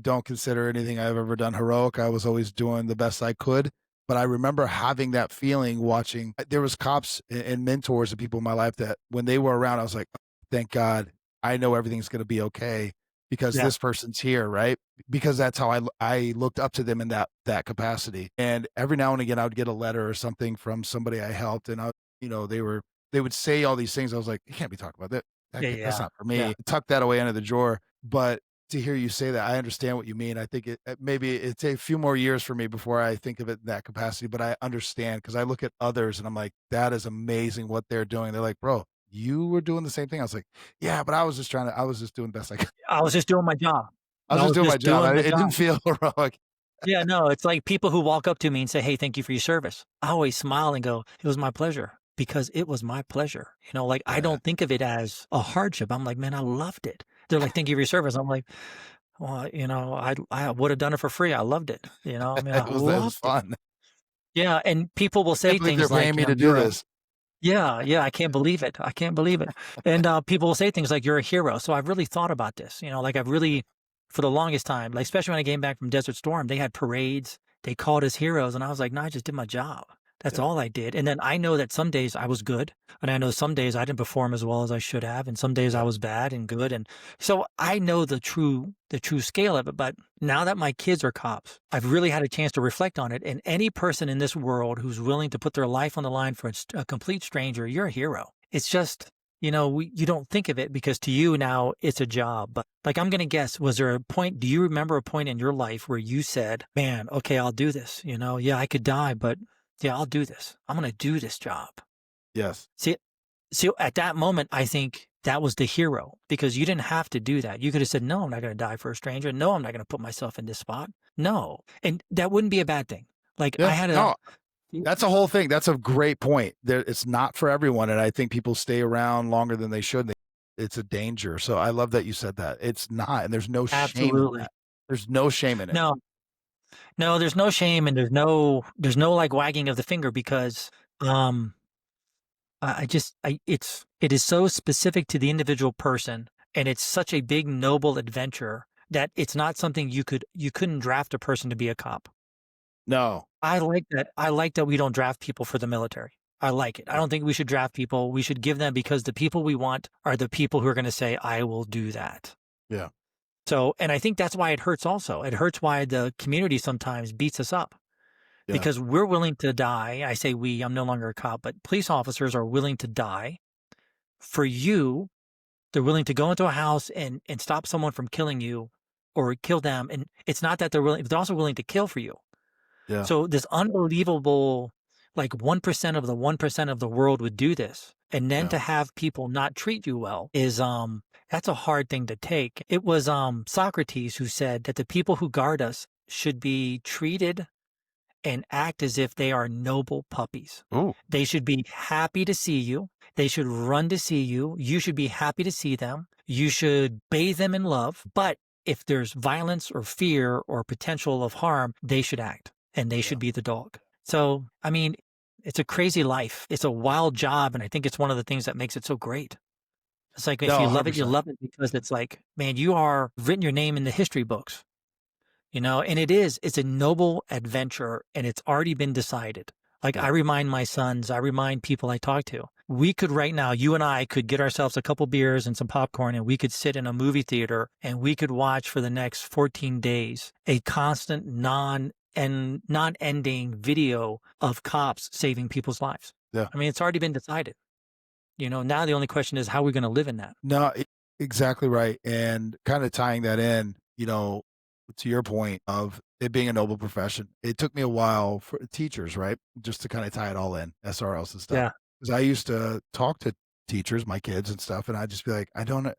don't consider anything I've ever done heroic. I was always doing the best I could, but I remember having that feeling watching there was cops and mentors and people in my life that when they were around, I was like, "Thank God, I know everything's gonna be okay because Yeah. this person's here," right? Because that's how I looked up to them in that capacity, and every now and again, I would get a letter or something from somebody I helped, and they would say all these things. I was like, "You can't be talking about that. Yeah, That's yeah, not for yeah. me." Tuck that away under the drawer. But to hear you say that, I understand what you mean. I think maybe it take a few more years for me before I think of it in that capacity, but I understand because I look at others and I'm like, that is amazing what they're doing. They're like, bro, you were doing the same thing. I was like, yeah, but I was just doing the best I could. I was just doing my job. I was I just was doing my just job. doing the It didn't job. feel heroic. Yeah, no, it's like people who walk up to me and say, "Hey, thank you for your service." I always smile and go, "It was my pleasure," because it was my pleasure. Like I Yeah. don't think of it as a hardship. I'm like, "Man, I loved it." They're like, "Thank you for your service." I'm like, "Well, I would have done it for free. I loved it." I mean, I It was loved it. fun. Yeah, and people will I can't say believe they're things paying like, me to do "You're a." this. Yeah, yeah, I can't believe it. I can't believe it. And people will say things like, "You're a hero." So I've really thought about this. Like I've really, for the longest time, like especially when I came back from Desert Storm, they had parades. They called us heroes, and I was like, "No, I just did my job. That's Yeah. all I did." And then I know that some days I was good, and I know some days I didn't perform as well as I should have, and some days I Yeah. was bad and good. And so I know the true scale of it. But now that my kids are cops, I've really had a chance to reflect on it. And any person in this world who's willing to put their life on the line for a complete stranger, you're a hero. It's just, you don't think of it because to you now it's a job. But like, I'm going to guess, was there a point, do you remember a point in your life where you said, man, okay, I'll do this? Yeah, I could die, but yeah, I'll do this. I'm going to do this job. Yes. See, so at that moment, I think that was the hero because you didn't have to do that. You could have said, no, I'm not going to die for a stranger. No, I'm not going to put myself in this spot. No. And that wouldn't be a bad thing. Like I Yeah. had a, No, that's a whole thing. That's a great point. It's not for everyone, and I think people stay around longer than they should. It's a danger. So I love that you said that. It's not, and there's no shame in absolutely. that. There's no shame in it. No, no, there's no shame and there's no like wagging of the finger because, um, it is so specific to the individual person and it's such a big noble adventure that it's not something you couldn't draft a person to be a cop. No. I like that. I like that we don't draft people for the military. I like it. I Yeah. don't think we should draft people. We should give them because the people we want are the people who are going to say, I will do that. Yeah. So, and I think that's why it hurts also. It hurts why the community sometimes beats us up Yeah. because we're willing to die. I say we, I'm no longer a cop, but police officers are willing to die for you. They're willing to go into a house and stop someone from killing you or kill them. And it's not that they're also willing to kill for you. Yeah. So this unbelievable, like 1% of the 1% of the world would do this. And then Yeah. to have people not treat you well is, that's a hard thing to take. It was, Socrates who said that the people who guard us should be treated and act as if they are noble puppies. Ooh. They should be happy to see you. They should run to see you. You should be happy to see them. You should bathe them in love. But if there's violence or fear or potential of harm, they should act and they Yeah. should be the dog. So, I mean, it's a crazy life. It's a wild job. And I think it's one of the things that makes it so great. It's like if No, you love it, you 100%. love it because it's like, man, you are written your name in the history books. And it's a noble adventure and it's already been decided. Like Yeah. I remind my sons, I remind people I talk to, we could right now, you and I could get ourselves a couple beers and some popcorn and we could sit in a movie theater and we could watch for the next 14 days a constant non-ending video of cops saving people's lives. Yeah. I mean, it's already been decided. Now the only question is how we're going to live in that. No, exactly right. And kind of tying that in, to your point of it being a noble profession, it took me a while for teachers, right? Just to kind of tie it all in, SRLs and stuff. Yeah. Because I used to talk to teachers, my kids and stuff, and I'd just be like, I don't,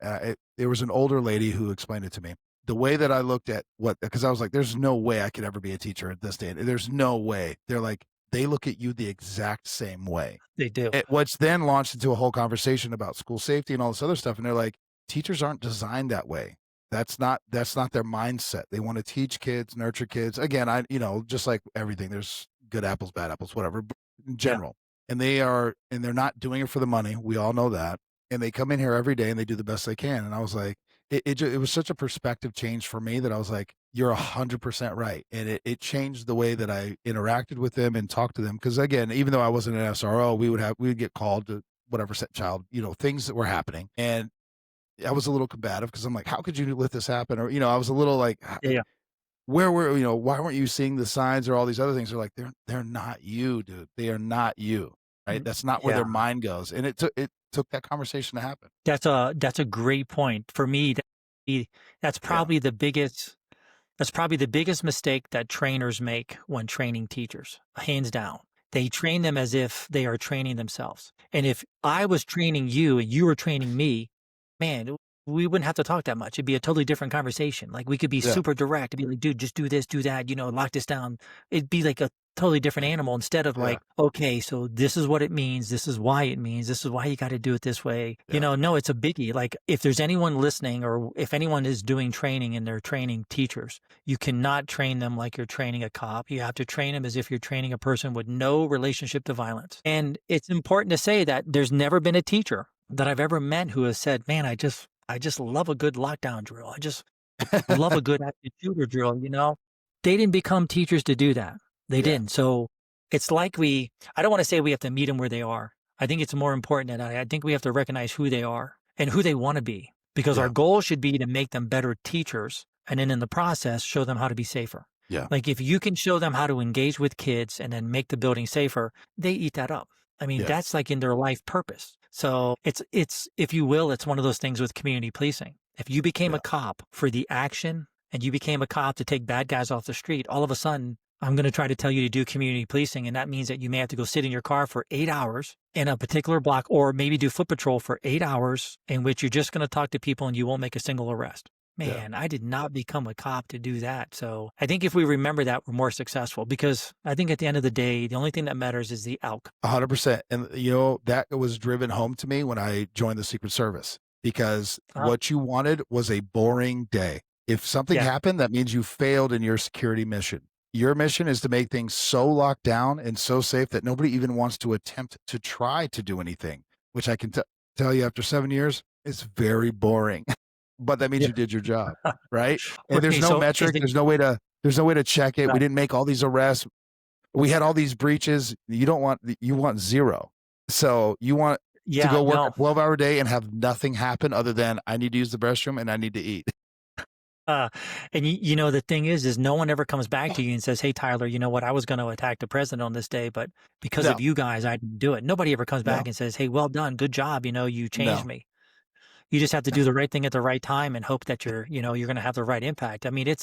there was an older lady who explained it to me. The way that I looked at because I was like, there's no way I could ever be a teacher at this day. There's no way. They're like, they look at you the exact same way. They do. Which then launched into a whole conversation about school safety and all this other stuff. And they're like, teachers aren't designed that way. That's not their mindset. They want to teach kids, nurture kids. Again, just like everything, there's good apples, bad apples, whatever, but in Yeah. general. And they're not doing it for the money. We all know that. and they come in here every day and they do the best they can. And I was like, it was such a perspective change for me that I was like, you're 100% right. And it changed the way that I interacted with them and talked to them. Cause again, even though I wasn't an SRO, we would get called to whatever set child, things that were happening. And I was a little combative because I'm like, how could you let this happen? Or, I was a little like, Yeah, yeah. why weren't you seeing the signs or all these other things? They're like, they're not you, dude. They are not you. Right. Mm, That's not where yeah. their mind goes. And it took that conversation to happen. That's a great point. For me, be that's Yeah. probably the biggest that's probably the biggest mistake that trainers make when training teachers, hands down. They train them as if they are training themselves. And if I was training you and you were training me, man, we wouldn't have to talk that much. It'd be a totally different conversation. Like we could be Yeah. super direct. It'd be like, dude, just do this, do that, lock this down. It'd be like a totally different animal instead of Yeah. like, okay, so this is what it means. This is why it means. This is why you got to do it this way. Yeah. No, it's a biggie. Like if there's anyone listening or if anyone is doing training and they're training teachers, you cannot train them like you're training a cop. You have to train them as if you're training a person with no relationship to violence. And it's important to say that there's never been a teacher that I've ever met who has said, man, I just love a good lockdown drill. I just love a good active shooter drill. They didn't become teachers to do that. They Yeah. didn't. So it's like I don't want to say we have to meet them where they are. I think it's more important that I think we have to recognize who they are and who they want to be because our Yeah. goal should be to make them better teachers. And then in the process, show them how to be safer. Yeah. Like if you can show them how to engage with kids and then make the building safer, they eat that up. I mean, Yeah. that's like in their life purpose. So it's if you will, it's one of those things with community policing. If you became Yeah. a cop for the action and you became a cop to take bad guys off the street, all of a sudden, I'm going to try to tell you to do community policing. And that means that you may have to go sit in your car for 8 hours in a particular block or maybe do foot patrol for 8 hours in which you're just going to talk to people and you won't make a single arrest. Yeah. Man, I did not become a cop to do that. So I think if we remember that, we're more successful because I think at the end of the day, the only thing that matters is the outcome. 100%. And that was driven home to me when I joined the Secret Service because Uh, what you wanted was a boring day. If something yeah. happened, that means you failed in your security mission. Your mission is to make things so locked down and so safe that nobody even wants to attempt to try to do anything, which I can tell you after 7 years, is very boring. But that means Yeah. you did your job, right? And there's Okay. no So is metric. the, There's no way to check it. We right. didn't make all these arrests. We had all these breaches. You want zero. So you want to Yeah, go work a no. 12-hour day and have nothing happen other than I need to use the restroom and I need to eat. Uh, and the thing is no one ever comes back to you and says, "Hey, Tyler, you know what? I was going to attack the president on this day, but because No, of you guys, I didn't do it." Nobody ever comes no, back and says, "Hey, well done. Good job. You changed no. me." You just have to do the right thing at the right time and hope that you're going to have the right impact. I mean,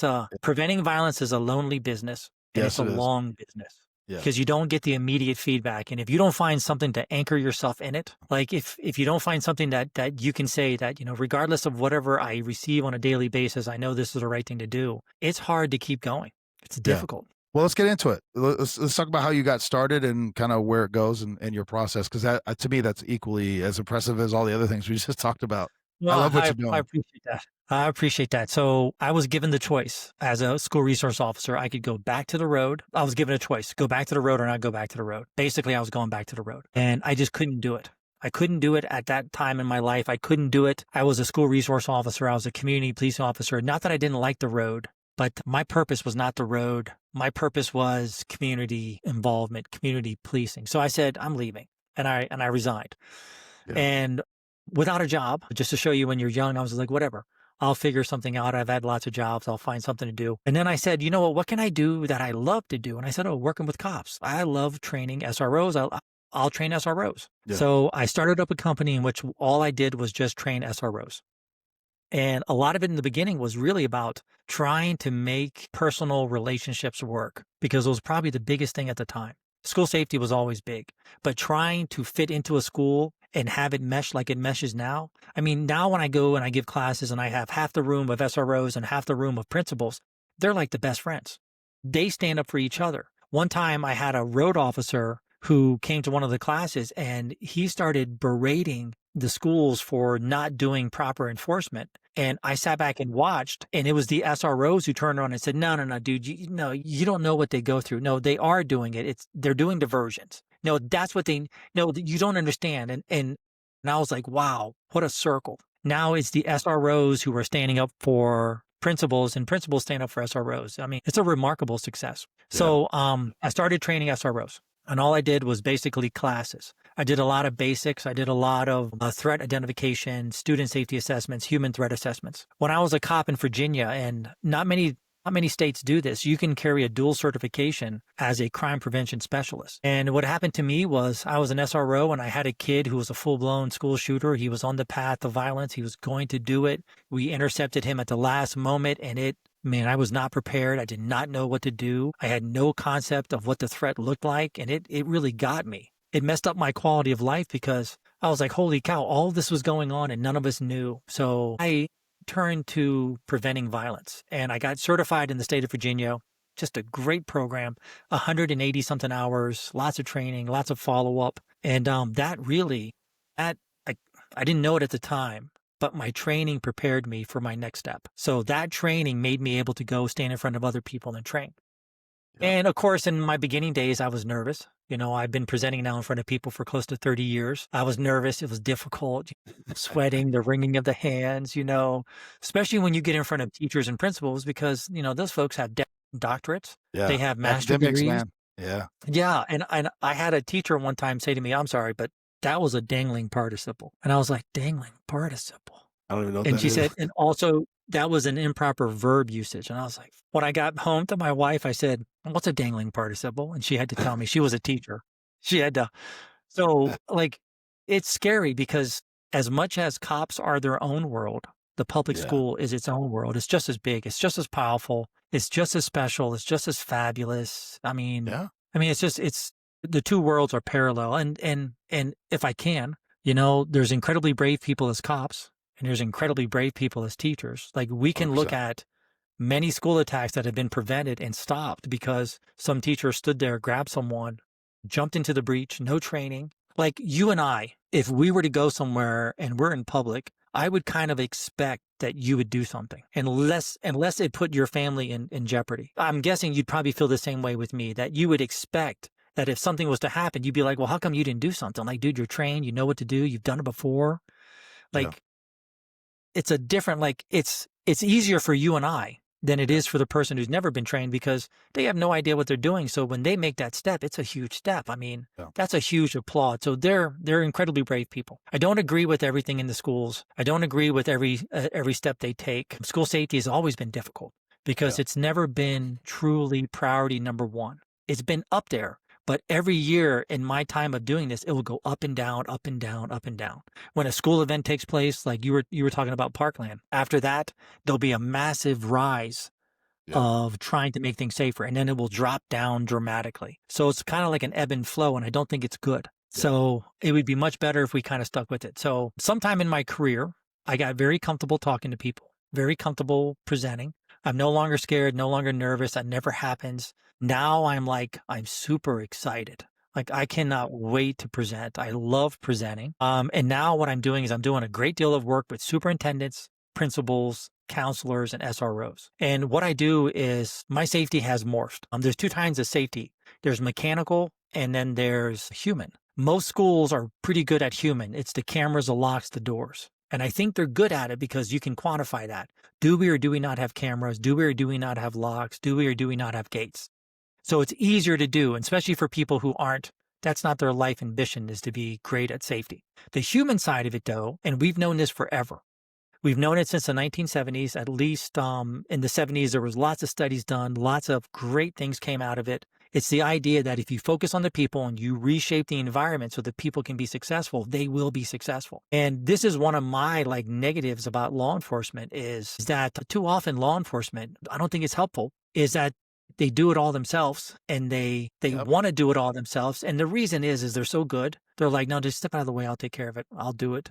preventing violence is a lonely business and it's Yes, a it is. long business Yeah, because you don't get the immediate feedback. And if you don't find something to anchor yourself in it, like if you don't find something that you can say that, regardless of whatever I receive on a daily basis, I know this is the right thing to do. It's hard to keep going. It's yeah. difficult. Well, let's get into it. Let's talk about how you got started and kind of where it goes and your process, because that to me that's equally as impressive as all the other things we just talked about. I Well, love what I you're I doing. appreciate that. I appreciate that. So I was given the choice as a school resource officer. I could go back to the road. I was given a choice, go back to the road or not go back to the road. Basically, I was going back to the road and I just couldn't do it. I couldn't do it at that time in my life. I couldn't do it. I was a school resource officer. I was a community police officer. Not that I didn't like the road, but my purpose was not the road. My purpose was community involvement, community policing. So I said, I'm leaving and I resigned. Yeah, And without a job, just to show you when you're young, I was like, whatever, I'll figure something out. I've had lots of jobs. I'll find something to do. And then I said, you know what can I do that I love to do? And I said, oh, working with cops. I love training SROs. I'll train SROs. yeah, So I started up a company in which all I did was just train SROs. And a lot of it in the beginning was really about trying to make personal relationships work because it was probably the biggest thing at the time. School safety was always big, but trying to fit into a school and have it mesh like it meshes now. I mean, now when I go and I give classes and I have half the room of SROs and half the room of principals, they're like the best friends. They stand up for each other. One time I had a road officer who came to one of the classes and he started berating the schools for not doing proper enforcement. And I sat back and watched, and it was the SROs who turned around and said, no, dude, no, you don't know what they go through. No, they are doing it. They're doing diversions. No, that's what no, you don't understand. And And I was like, wow, what a circle. Now it's the SROs who are standing up for principals, and principals stand up for SROs. I mean, it's a remarkable success. Yeah. So I started training SROs, and all I did was basically classes. I did a lot of basics. I did a lot of threat identification, student safety assessments, human threat assessments. When I was a cop in Virginia, and not many states do this, you can carry a dual certification as a crime prevention specialist. And what happened to me was I was an SRO and I had a kid who was a full-blown school shooter. He was on the path of violence. He was going to do it. We intercepted him at the last moment, and man, I was not prepared. I did not know what to do. I had no concept of what the threat looked like, and it really got me. It messed up my quality of life because I was like, holy cow, all of this was going on and none of us knew. So I turned to preventing violence, and I got certified in the state of Virginia. Just a great program, 180 something hours, lots of training, lots of follow-up. And that really, that I didn't know it at the time, but my training prepared me for my next step. So that training made me able to go stand in front of other people and train. Yeah. And of course, in my beginning days, I was nervous. You know, I've been presenting now in front of people for close to 30 years. I was nervous. It was difficult, sweating, the wringing of the hands, especially when you get in front of teachers and principals, because, those folks have doctorates. Yeah. They have master Academics, degrees. man. Yeah. Yeah. And I had a teacher one time say to me, I'm sorry, but that was a dangling participle. And I was like, dangling participle. I don't even know what And that she is. said, and also that was an improper verb usage. And I was like, when I got home to my wife, I said, what's a dangling participle? And she had to tell me. She was a teacher. She had to. So it's scary because as much as cops are their own world, the public Yeah. school is its own world. It's just as big. It's just as powerful. It's just as special. It's just as fabulous. Yeah. It's the two worlds are parallel. And if I can, there's incredibly brave people as cops, and there's incredibly brave people as teachers. Like we can look 100%. at many school attacks that have been prevented and stopped because some teacher stood there, grabbed someone, jumped into the breach, no training. Like you and I, if we were to go somewhere and we're in public, I would kind of expect that you would do something unless it put your family in jeopardy. I'm guessing you'd probably feel the same way with me, that you would expect that if something was to happen, you'd be like, well, how come you didn't do something? Like, dude, you're trained, you know what to do, you've done it before. Like, Yeah. it's a different, it's easier for you and I than it Yeah. is for the person who's never been trained because they have no idea what they're doing. So when they make that step, it's a huge step. Yeah. That's a huge applaud. So they're incredibly brave people. I don't agree with everything in the schools. I don't agree with every step they take. School safety has always been difficult because Yeah. it's never been truly priority number one. It's been up there. But every year in my time of doing this, it will go up and down, up and down, up and down. When a school event takes place, like you were talking about Parkland, after that, there'll be a massive rise Yeah. of trying to make things safer, and then it will drop down dramatically. So it's kind of like an ebb and flow, and I don't think it's good. Yeah. So it would be much better if we kind of stuck with it. So sometime in my career, I got very comfortable talking to people, very comfortable presenting. I'm no longer scared, no longer nervous. That never happens. Now I'm super excited. Like I cannot wait to present. I love presenting. And now what I'm doing is I'm doing a great deal of work with superintendents, principals, counselors, and SROs. And what I do is my safety has morphed. There's two kinds of safety. There's mechanical and then there's human. Most schools are pretty good at human. It's the cameras, the locks, the doors. And I think they're good at it because you can quantify that. Do we or do we not have cameras? Do we or do we not have locks? Do we or do we not have gates? So it's easier to do, and especially for people who that's not their life ambition, is to be great at safety. The human side of it though, and we've known this forever. We've known it since the 1970s, at least in the 70s, there was lots of studies done, lots of great things came out of it. It's the idea that if you focus on the people and you reshape the environment so that people can be successful, they will be successful. And this is one of my negatives about law enforcement is that too often law enforcement, I don't think it's helpful, is that they do it all themselves and they Yep. want to do it all themselves. And the reason is they're so good. They're like, no, just step out of the way. I'll take care of it. I'll do it.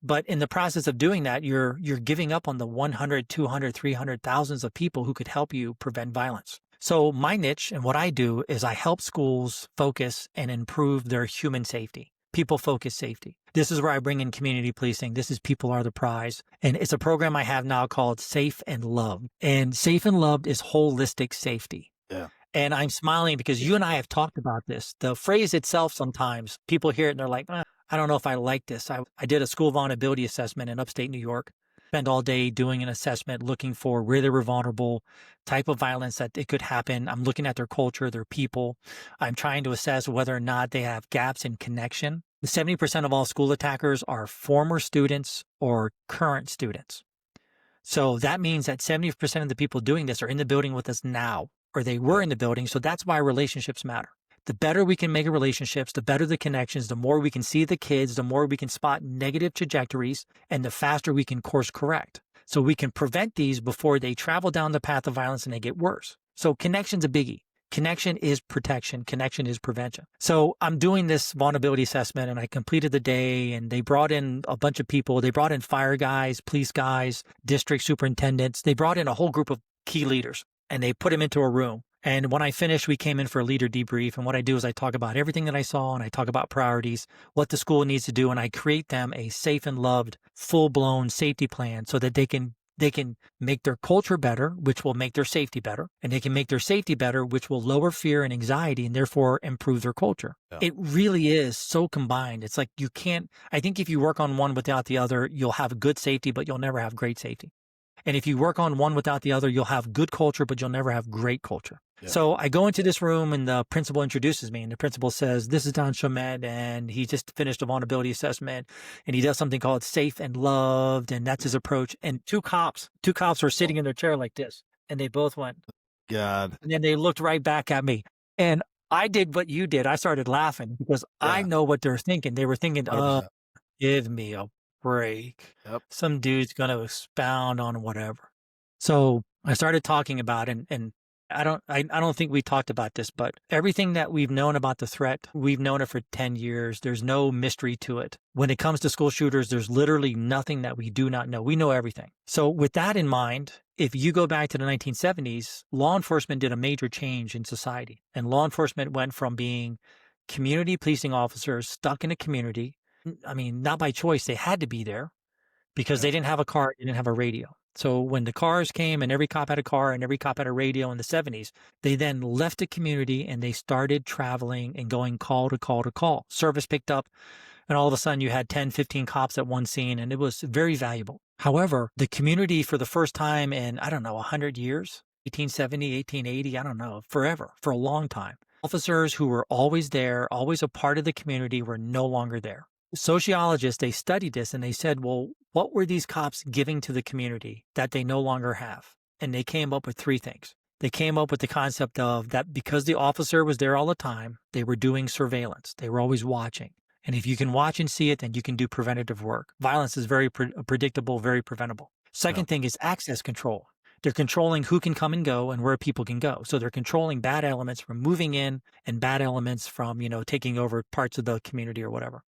But in the process of doing that, you're giving up on the 100, 200, 300 thousands of people who could help you prevent violence. So my niche and what I do is I help schools focus and improve their human safety, people-focused safety. This is where I bring in community policing. This is People Are the Prize. And it's a program I have now called Safe and Loved. And Safe and Loved is holistic safety. Yeah. And I'm smiling because you and I have talked about this. The phrase itself, sometimes people hear it and they're like, I don't know if I like this. I did a school vulnerability assessment in upstate New York, spent all day doing an assessment looking for where they were vulnerable, type of violence that it could happen. I'm looking at their culture, their people. I'm trying to assess whether or not they have gaps in connection. 70% of all school attackers are former students or current students. So that means that 70% of the people doing this are in the building with us now, or they were Yeah. in the building. So that's why relationships matter. The better we can make relationships, the better the connections, the more we can see the kids, the more we can spot negative trajectories, and the faster we can course correct. So we can prevent these before they travel down the path of violence and they get worse. So connection's a biggie. Connection is protection. Connection is prevention. So I'm doing this vulnerability assessment and I completed the day and they brought in a bunch of people. They brought in fire guys, police guys, district superintendents. They brought in a whole group of key leaders and they put them into a room. And when I finished, we came in for a leader debrief. And what I do is I talk about everything that I saw and I talk about priorities, what the school needs to do. And I create them a safe and loved, full blown safety plan so that they can make their culture better, which will make their safety better. And they can make their safety better, which will lower fear and anxiety and therefore improve their culture. Yeah. It really is so combined. It's like you can't, I think if you work on one without the other, you'll have good safety, but you'll never have great safety. And if you work on one without the other, you'll have good culture, but you'll never have great culture. Yeah. So I go into this room and the principal introduces me and the principal says, this is Don Shomette and he just finished a vulnerability assessment and he does something called safe and loved. And that's his approach. And two cops were sitting in their chair like this and they both went, God. and then they looked right back at me. And I did what you did. I started laughing because I Yeah. know what they're thinking. They were thinking, 100%. give me a break. Yep. Some dude's going to expound on whatever. So I started talking about it, and I don't think we talked about this, but everything that we've known about the threat, we've known it for 10 years. There's no mystery to it. When it comes to school shooters, there's literally nothing that we do not know. We know everything. So with that in mind, if you go back to the 1970s, law enforcement did a major change in society. And law enforcement went from being community policing officers stuck in a community. I mean, not by choice. They had to be there because they didn't have a car, they didn't have a radio. So when the cars came and every cop had a car and every cop had a radio in the 70s, they then left the community and they started traveling and going call to call to call. Service picked up and all of a sudden you had 10, 15 cops at one scene and it was very valuable. However, the community for the first time in, I don't know, 100 years, 1870, 1880, I don't know, forever, for a long time. Officers who were always there, always a part of the community were no longer there. Sociologists, they studied this and they said, well, what were these cops giving to the community that they no longer have? And they came up with three things. They came up with the concept of that because the officer was there all the time, they were doing surveillance. They were always watching. And if you can watch and see it, then you can do preventative work. Violence is very predictable, very preventable. Second thing is access control. They're controlling who can come and go and where people can go. So they're controlling bad elements from moving in and bad elements from, taking over parts of the community or whatever.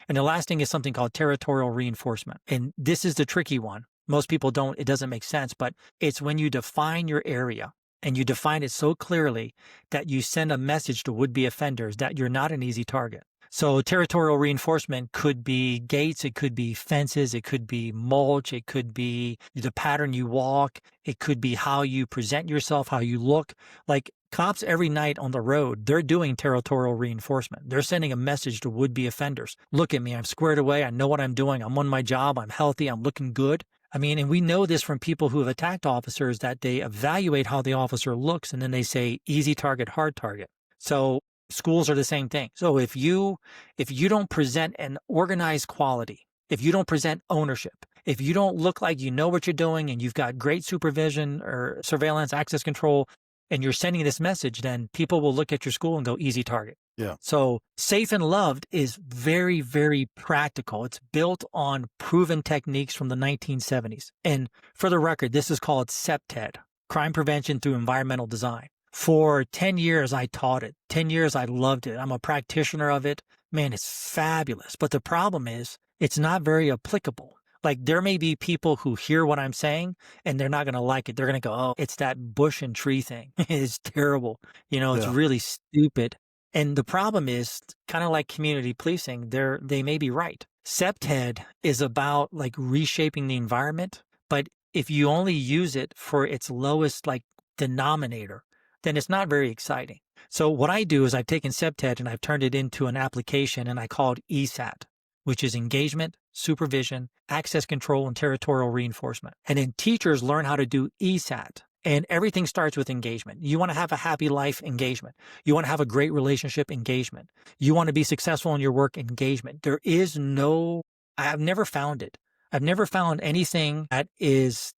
And the last thing is something called territorial reinforcement. And this is the tricky one. Most people it doesn't make sense, but it's when you define your area and you define it so clearly that you send a message to would-be offenders that you're not an easy target. So territorial reinforcement could be gates, it could be fences, it could be mulch, it could be the pattern you walk, it could be how you present yourself, how you look. Like cops every night on the road, they're doing territorial reinforcement. They're sending a message to would-be offenders. Look at me, I'm squared away, I know what I'm doing, I'm on my job, I'm healthy, I'm looking good. I mean, and we know this from people who have attacked officers that they evaluate how the officer looks and then they say easy target, hard target. So schools are the same thing. So if you don't present an organized quality, if you don't present ownership, if you don't look like you know what you're doing and you've got great supervision or surveillance, access control, and you're sending this message, then people will look at your school and go easy target. Yeah. So safe and loved is very, very practical. It's built on proven techniques from the 1970s. And for the record, this is called CPTED, Crime Prevention Through Environmental Design. For 10 years, I taught it. 10 years, I loved it. I'm a practitioner of it. Man, it's fabulous. But the problem is it's not very applicable. Like there may be people who hear what I'm saying and they're not going to like it. They're going to go, oh, it's that bush and tree thing. It's terrible. It's really stupid. And the problem is kind of like community policing. They may be right. CPTED is about like reshaping the environment. But if you only use it for its lowest like denominator, then it's not very exciting. So what I do is I've taken CPTED and I've turned it into an application and I call it ESAT. which is engagement, supervision, access control, and territorial reinforcement. And then teachers learn how to do ESAT. And everything starts with engagement. You want to have a happy life, engagement. You want to have a great relationship, engagement. You want to be successful in your work, engagement. There is no, I've never found it. I've never found anything that's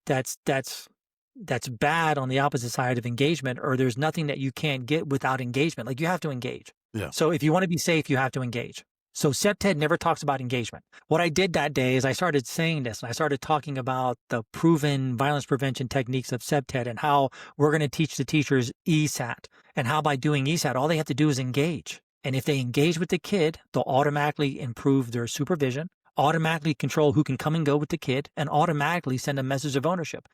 bad on the opposite side of engagement, or there's nothing that you can't get without engagement. Like, you have to engage. Yeah. So if you want to be safe, you have to engage. So SEPTED never talks about engagement. What I did that day is I started saying this, and I started talking about the proven violence prevention techniques of SEPTED and how we're going to teach the teachers ESAT, and how by doing ESAT, all they have to do is engage. And if they engage with the kid, they'll automatically improve their supervision, automatically control who can come and go with the kid, and automatically send a message of ownership.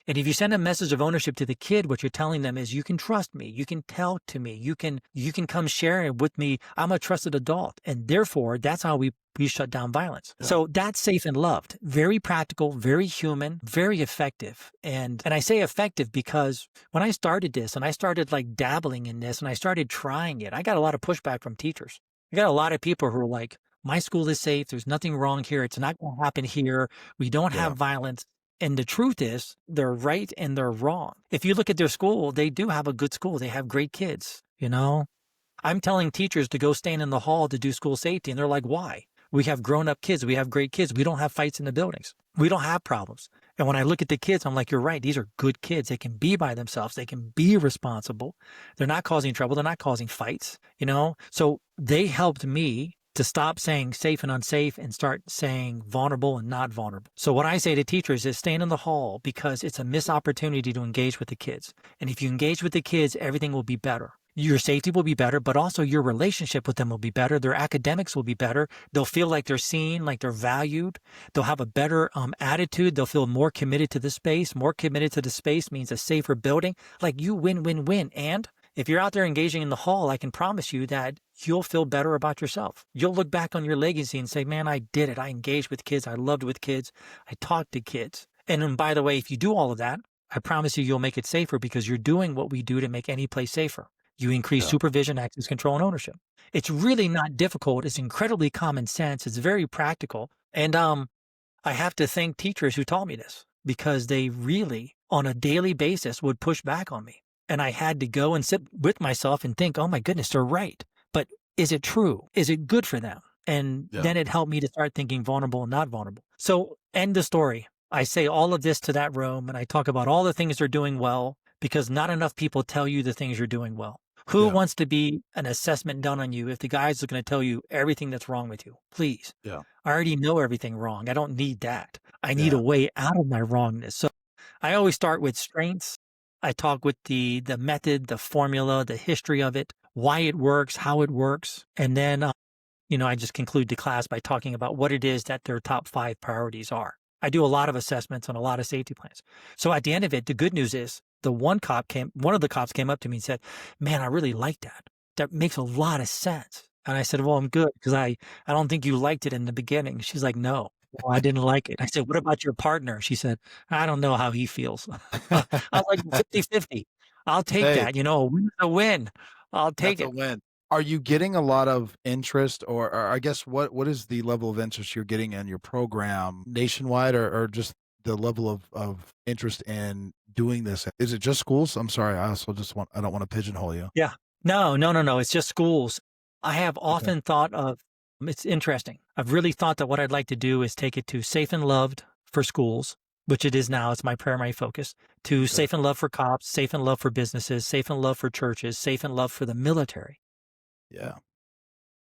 And if you send a message of ownership to the kid, what you're telling them is, you can trust me, you can tell to me, you can come share it with me. I'm a trusted adult. And therefore, that's how we shut down violence. Yeah. So that's safe and loved. Very practical, very human, very effective. And I say effective because when I started this and I started like dabbling in this and I started trying it, I got a lot of pushback from teachers. I got a lot of people who are like, my school is safe. There's nothing wrong here. It's not going to happen here. We don't have violence. And the truth is, they're right and they're wrong. If you look at their school, they do have a good school. They have great kids, you know? I'm telling teachers to go stand in the hall to do school safety, and they're like, why? We have grown-up kids. We have great kids. We don't have fights in the buildings. We don't have problems. And when I look at the kids, I'm like, you're right. These are good kids. They can be by themselves. They can be responsible. They're not causing trouble. They're not causing fights, you know? So they helped me to stop saying safe and unsafe and start saying vulnerable and not vulnerable. So what I say to teachers is stand in the hall, because it's a missed opportunity to engage with the kids. And if you engage with the kids, everything will be better. Your safety will be better, but also your relationship with them will be better. Their academics will be better. They'll feel like they're seen, like they're valued. They'll have a better attitude. They'll feel more committed to the space. More committed to the space means a safer building. Like, you win, win, win. And if you're out there engaging in the hall, I can promise you that you'll feel better about yourself. You'll look back on your legacy and say, man, I did it. I engaged with kids. I loved with kids. I talked to kids. And then, by the way, if you do all of that, I promise you, you'll make it safer, because you're doing what we do to make any place safer. You increase supervision, access control, and ownership. It's really not difficult. It's incredibly common sense. It's very practical. And I have to thank teachers who taught me this, because they really, on a daily basis, would push back on me. And I had to go and sit with myself and think, oh my goodness, they're right. But is it true? Is it good for them? And then it helped me to start thinking vulnerable and not vulnerable. So, end the story. I say all of this to that room, and I talk about all the things they're doing well, because not enough people tell you the things you're doing well. Who wants to be an assessment done on you if the guy's going to tell you everything that's wrong with you? Please. I already know everything wrong. I don't need that. I need a way out of my wrongness. So I always start with strengths. I talk with the method, the formula, the history of it, why it works, how it works. And then, I just conclude the class by talking about what it is that their top 5 priorities are. I do a lot of assessments on a lot of safety plans. So at the end of it, the good news is one of the cops came up to me and said, man, I really like that. That makes a lot of sense. And I said, well, I'm good, because I don't think you liked it in the beginning. She's like, no. Well, I didn't like it. I said, what about your partner? She said, I don't know how he feels. I was like, 50-50. I'll take that. A win's a win. I'll take it. A win. Are you getting a lot of interest, or I guess what is the level of interest you're getting in your program nationwide, or just the level of interest in doing this? Is it just schools? I'm sorry. I don't want to pigeonhole you. Yeah. No. It's just schools. I have often thought of, it's interesting. I've really thought that what I'd like to do is take it to safe and loved for schools, which it is now. It's my primary focus. To safe and love for cops, safe and love for businesses, safe and love for churches, safe and love for the military. Yeah.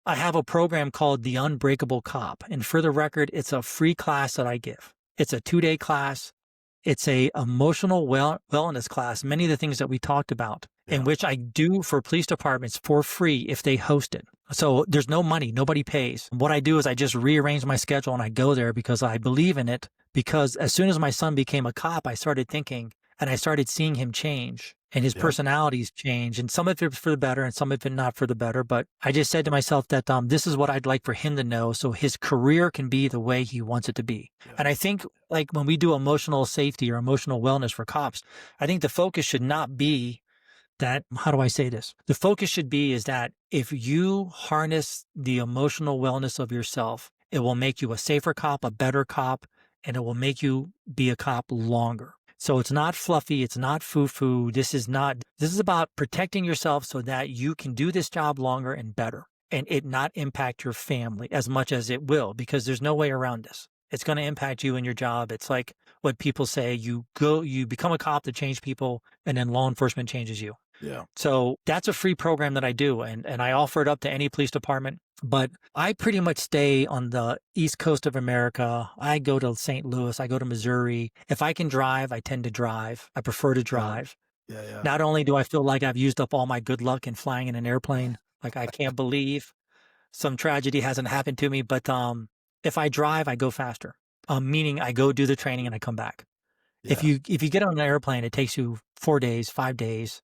I have a program called The Unbreakable Cop. And for the record, it's a free class that I give. It's a 2-day class. It's a emotional wellness class, many of the things that we talked about, in which I do for police departments for free if they host it. So there's no money, nobody pays. What I do is I just rearrange my schedule and I go there because I believe in it. Because as soon as my son became a cop, I started thinking, and I started seeing him change, and his personalities change, and some of it for the better and some of it not for the better. But I just said to myself that this is what I'd like for him to know, so his career can be the way he wants it to be. And I think, like, when we do emotional safety or emotional wellness for cops, I think the focus should not be that, how do I say this? The focus should be is that if you harness the emotional wellness of yourself It will make you a safer cop, a better cop, and it will make you be a cop longer. So it's not fluffy. It's not foo-foo. This is about protecting yourself so that you can do this job longer and better and it not impact your family as much as it will, because there's no way around this. It's going to impact you and your job. It's like what people say, you become a cop to change people, and then law enforcement changes you. Yeah. So that's a free program that I do, and I offer it up to any police department. But I pretty much stay on the East Coast of America. I go to St. Louis. I go to Missouri. If I can drive, I tend to drive. I prefer to drive. Yeah. Yeah. Not only do I feel like I've used up all my good luck in flying in an airplane, like I can't believe some tragedy hasn't happened to me, but if I drive, I go faster. Meaning I go do the training and I come back. Yeah. If you get on an airplane, it takes you 4 days, 5 days.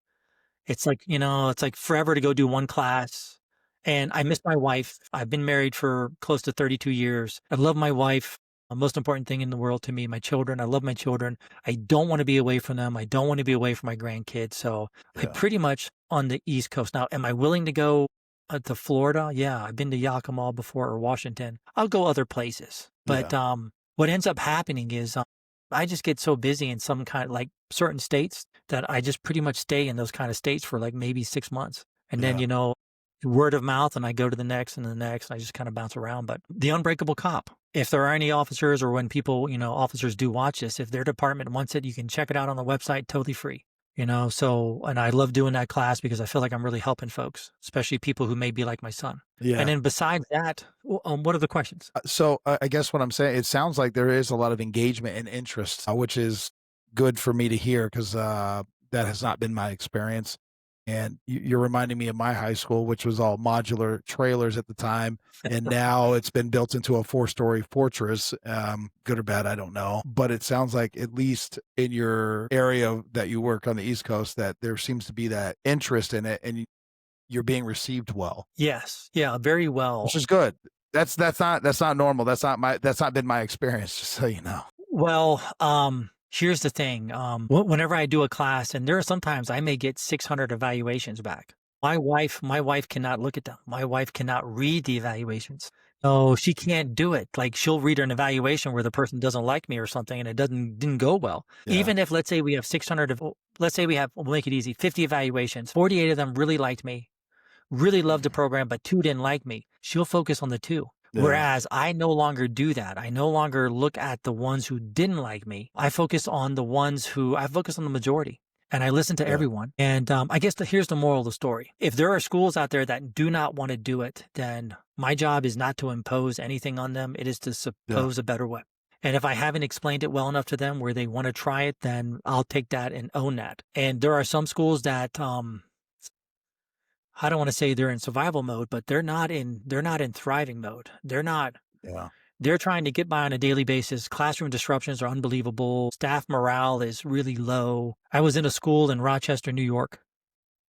It's like, it's like forever to go do one class. And I miss my wife. I've been married for close to 32 years. I love my wife. The most important thing in the world to me, my children. I love my children. I don't want to be away from them. I don't want to be away from my grandkids. So I Yeah. pretty much on the East Coast. Now, am I willing to go to Florida? Yeah, I've been to Yakima before, or Washington. I'll go other places. But what ends up happening is I just get so busy in some kind, like certain states, that I just pretty much stay in those kind of states for like maybe 6 months. And then, word of mouth, and I go to the next and the next, and I just kind of bounce around. But the unbreakable cop, if there are any officers, or when people, officers do watch this, if their department wants it, you can check it out on the website, totally free. So, and I love doing that class because I feel like I'm really helping folks, especially people who may be like my son. Yeah. And then besides that, what are the questions? So I guess what I'm saying, it sounds like there is a lot of engagement and interest, which is good for me to hear, because that has not been my experience. And you're reminding me of my high school, which was all modular trailers at the time. And now it's been built into a 4-story fortress. Good or bad, I don't know. But it sounds like, at least in your area that you work on the East Coast, that there seems to be that interest in it, and you're being received well. Yes. Yeah, very well. Which is good. That's not normal. That's not been my experience, just so you know. Well, here's the thing. Whenever I do a class, and there are sometimes I may get 600 evaluations back. My wife cannot look at them. My wife cannot read the evaluations. No, she can't do it. Like, she'll read an evaluation where the person doesn't like me or something, and it didn't go well. Yeah. Even if, let's say we have 600 let's say we'll make it easy, 50 evaluations, 48 of them really liked me, really loved the program, but 2 didn't like me. She'll focus on the 2. Yeah. Whereas I no longer do that. I no longer look at the ones who didn't like me. I focus on the majority, and I listen to everyone. And I guess here's the moral of the story. If there are schools out there that do not want to do it, then my job is not to impose anything on them. It is to suppose a better way. And if I haven't explained it well enough to them where they want to try it, then I'll take that and own that. And there are some schools that I don't want to say they're in survival mode, but they're not in thriving mode. They're trying to get by on a daily basis. Classroom disruptions are unbelievable. Staff morale is really low. I was in a school in Rochester, New York,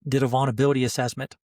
did a vulnerability assessment.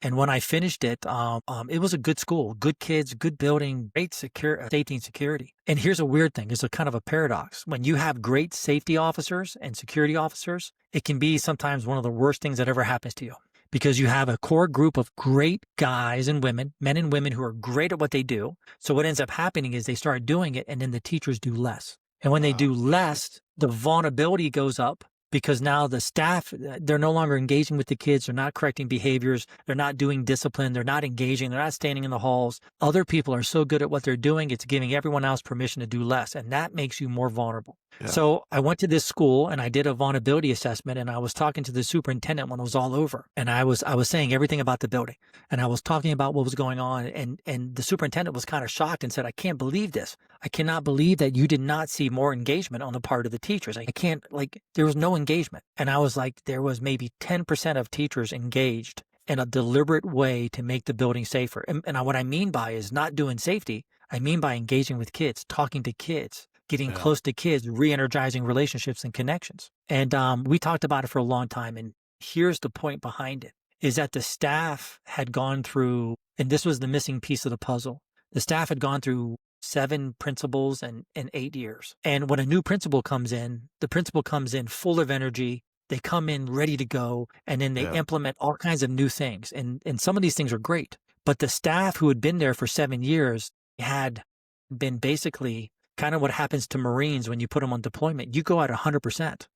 And when I finished it, it was a good school, good kids, good building, great safety and security. And here's a weird thing. It's a kind of a paradox. When you have great safety officers and security officers, it can be sometimes one of the worst things that ever happens to you, because you have a core group of great guys and women, men and women, who are great at what they do. So what ends up happening is they start doing it, and then the teachers do less. And when they do less, the vulnerability goes up, because now the staff, they're no longer engaging with the kids. They're not correcting behaviors. They're not doing discipline. They're not engaging. They're not standing in the halls. Other people are so good at what they're doing, it's giving everyone else permission to do less. And that makes you more vulnerable. Yeah. So I went to this school and I did a vulnerability assessment, and I was talking to the superintendent when it was all over. And I was saying everything about the building, and I was talking about what was going on. And the superintendent was kind of shocked and said, "I can't believe this. I cannot believe that you did not see more engagement on the part of the teachers. There was no engagement." And I was like, there was maybe 10% of teachers engaged in a deliberate way to make the building safer. And what I mean by is not doing safety. I mean by engaging with kids, talking to kids, getting close to kids, re-energizing relationships and connections. And we talked about it for a long time. And here's the point behind it, is that the staff had gone through, and this was the missing piece of the puzzle, the staff had gone through 7 principals in 8 years. And when a new principal comes in, the principal comes in full of energy. They come in ready to go, and then they implement all kinds of new things. And some of these things are great. But the staff who had been there for 7 years had been basically kind of what happens to Marines when you put them on deployment. You go at 100%.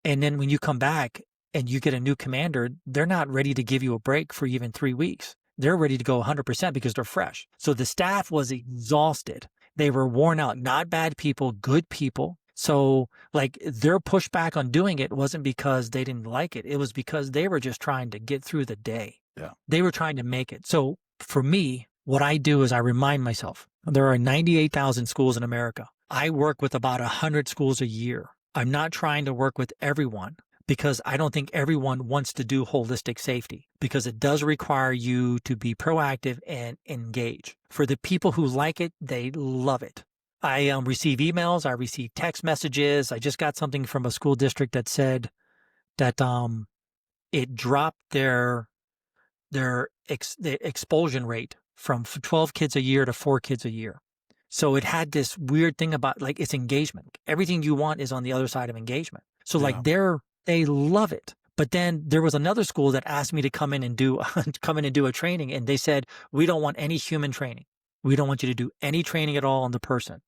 And then when you come back and you get a new commander, they're not ready to give you a break for even 3 weeks. They're ready to go 100% because they're fresh. So the staff was exhausted. They were worn out, not bad people, good people. So like their pushback on doing it wasn't because they didn't like it. It was because they were just trying to get through the day. Yeah. They were trying to make it. So for me, what I do is I remind myself, there are 98,000 schools in America. I work with about 100 schools a year. I'm not trying to work with everyone because I don't think everyone wants to do holistic safety, because it does require you to be proactive and engage. For the people who like it, they love it. I receive emails, I receive text messages. I just got something from a school district that said that it dropped the expulsion rate from 12 kids a year to 4 kids a year. So it had this weird thing about like it's engagement. Everything you want is on the other side of engagement. So like they love it. But then there was another school that asked me to come in and do a training, and they said, we don't want any human training. We don't want you to do any training at all on the person,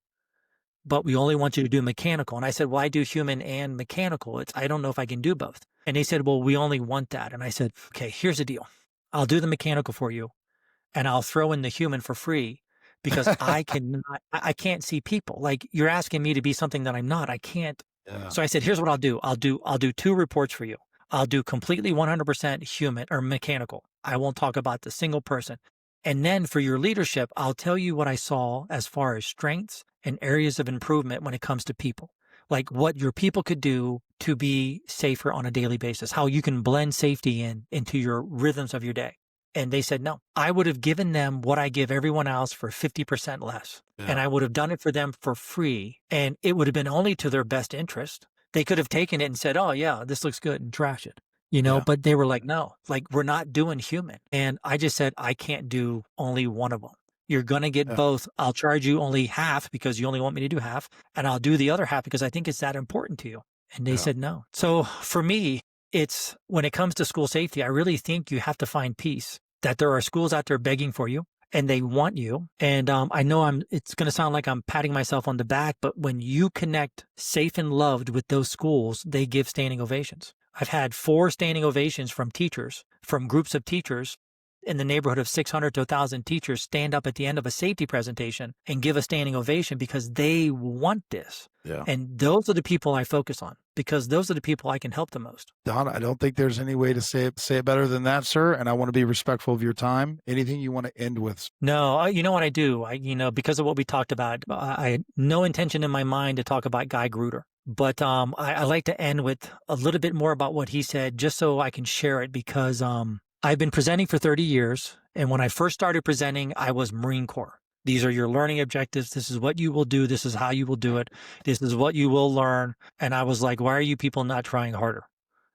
but we only want you to do mechanical. And I said, well, I do human and mechanical. I don't know if I can do both. And they said, well, we only want that. And I said, okay, here's the deal. I'll do the mechanical for you and I'll throw in the human for free, because I can't see people. Like, you're asking me to be something that I'm not. I can't. Yeah. So I said, here's what I'll do. I'll do 2 reports for you. I'll do completely 100% human or mechanical. I won't talk about the single person. And then for your leadership, I'll tell you what I saw as far as strengths and areas of improvement when it comes to people, like what your people could do to be safer on a daily basis, how you can blend safety into your rhythms of your day. And they said, no, I would have given them what I give everyone else for 50% less. Yeah. And I would have done it for them for free. And it would have been only to their best interest. They could have taken it and said, oh yeah, this looks good, and trash it, but they were like, no, like, we're not doing human. And I just said, I can't do only one of them. You're going to get both. I'll charge you only half because you only want me to do half. And I'll do the other half because I think it's that important to you. And they said no. So for me, it's when it comes to school safety, I really think you have to find peace, that there are schools out there begging for you and they want you. And I know it's going to sound like I'm patting myself on the back, but when you connect safe and loved with those schools, they give standing ovations. I've had 4 standing ovations from teachers, from groups of teachers in the neighborhood of 600 to 1,000 teachers stand up at the end of a safety presentation and give a standing ovation because they want this. Yeah. And those are the people I focus on, because those are the people I can help the most. Don, I don't think there's any way to say it better than that, sir. And I want to be respectful of your time. Anything you want to end with? No, you know what I do? Because of what we talked about, I had no intention in my mind to talk about Guy Gruder. But I like to end with a little bit more about what he said, just so I can share it, because I've been presenting for 30 years. And when I first started presenting, I was Marine Corps. These are your learning objectives. This is what you will do. This is how you will do it. This is what you will learn. And I was like, why are you people not trying harder?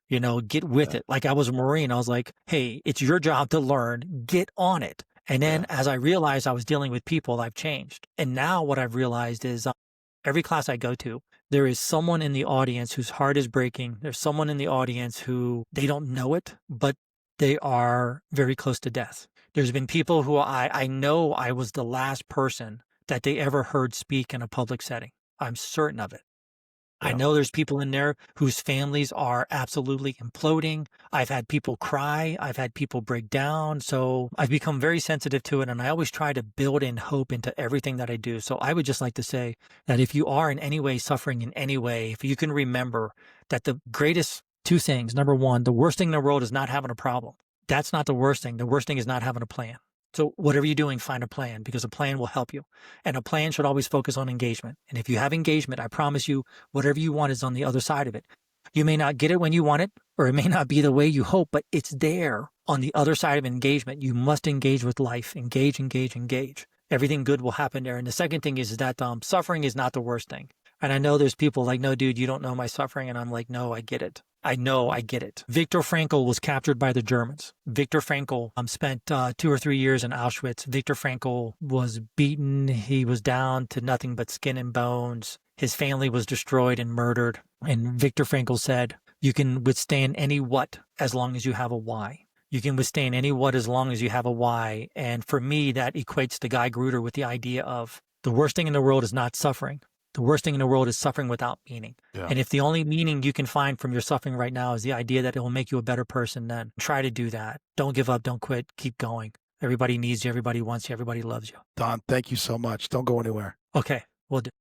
Get with it. Like, I was a Marine. I was like, hey, it's your job to learn. Get on it. And then as I realized I was dealing with people, I've changed. And now what I've realized is every class I go to, there is someone in the audience whose heart is breaking. There's someone in the audience who they don't know it, but they are very close to death. There's been people who I know I was the last person that they ever heard speak in a public setting. I'm certain of it. Yeah. I know there's people in there whose families are absolutely imploding. I've had people cry. I've had people break down. So I've become very sensitive to it. And I always try to build in hope into everything that I do. So I would just like to say that if you are in any way suffering in any way, if you can remember that the greatest 2 things, number 1, the worst thing in the world is not having a problem. That's not the worst thing. The worst thing is not having a plan. So whatever you're doing, find a plan, because a plan will help you. And a plan should always focus on engagement. And if you have engagement, I promise you, whatever you want is on the other side of it. You may not get it when you want it, or it may not be the way you hope, but it's there on the other side of engagement. You must engage with life. Engage, engage, engage. Everything good will happen there. And the second thing is that suffering is not the worst thing. And I know there's people like, no, dude, you don't know my suffering. And I'm like, no, I get it. I know, I get it. Viktor Frankl was captured by the Germans. Viktor Frankl spent 2 or 3 years in Auschwitz. Viktor Frankl was beaten. He was down to nothing but skin and bones. His family was destroyed and murdered. And Viktor Frankl said, you can withstand any what as long as you have a why. You can withstand any what as long as you have a why. And for me, that equates to Guy Gruder with the idea of The worst thing in the world is not suffering. The worst thing in the world is suffering without meaning. Yeah. And if the only meaning you can find from your suffering right now is the idea that it will make you a better person, then try to do that. Don't give up. Don't quit. Keep going. Everybody needs you. Everybody wants you. Everybody loves you. Don, thank you so much. Don't go anywhere. Okay, we'll do.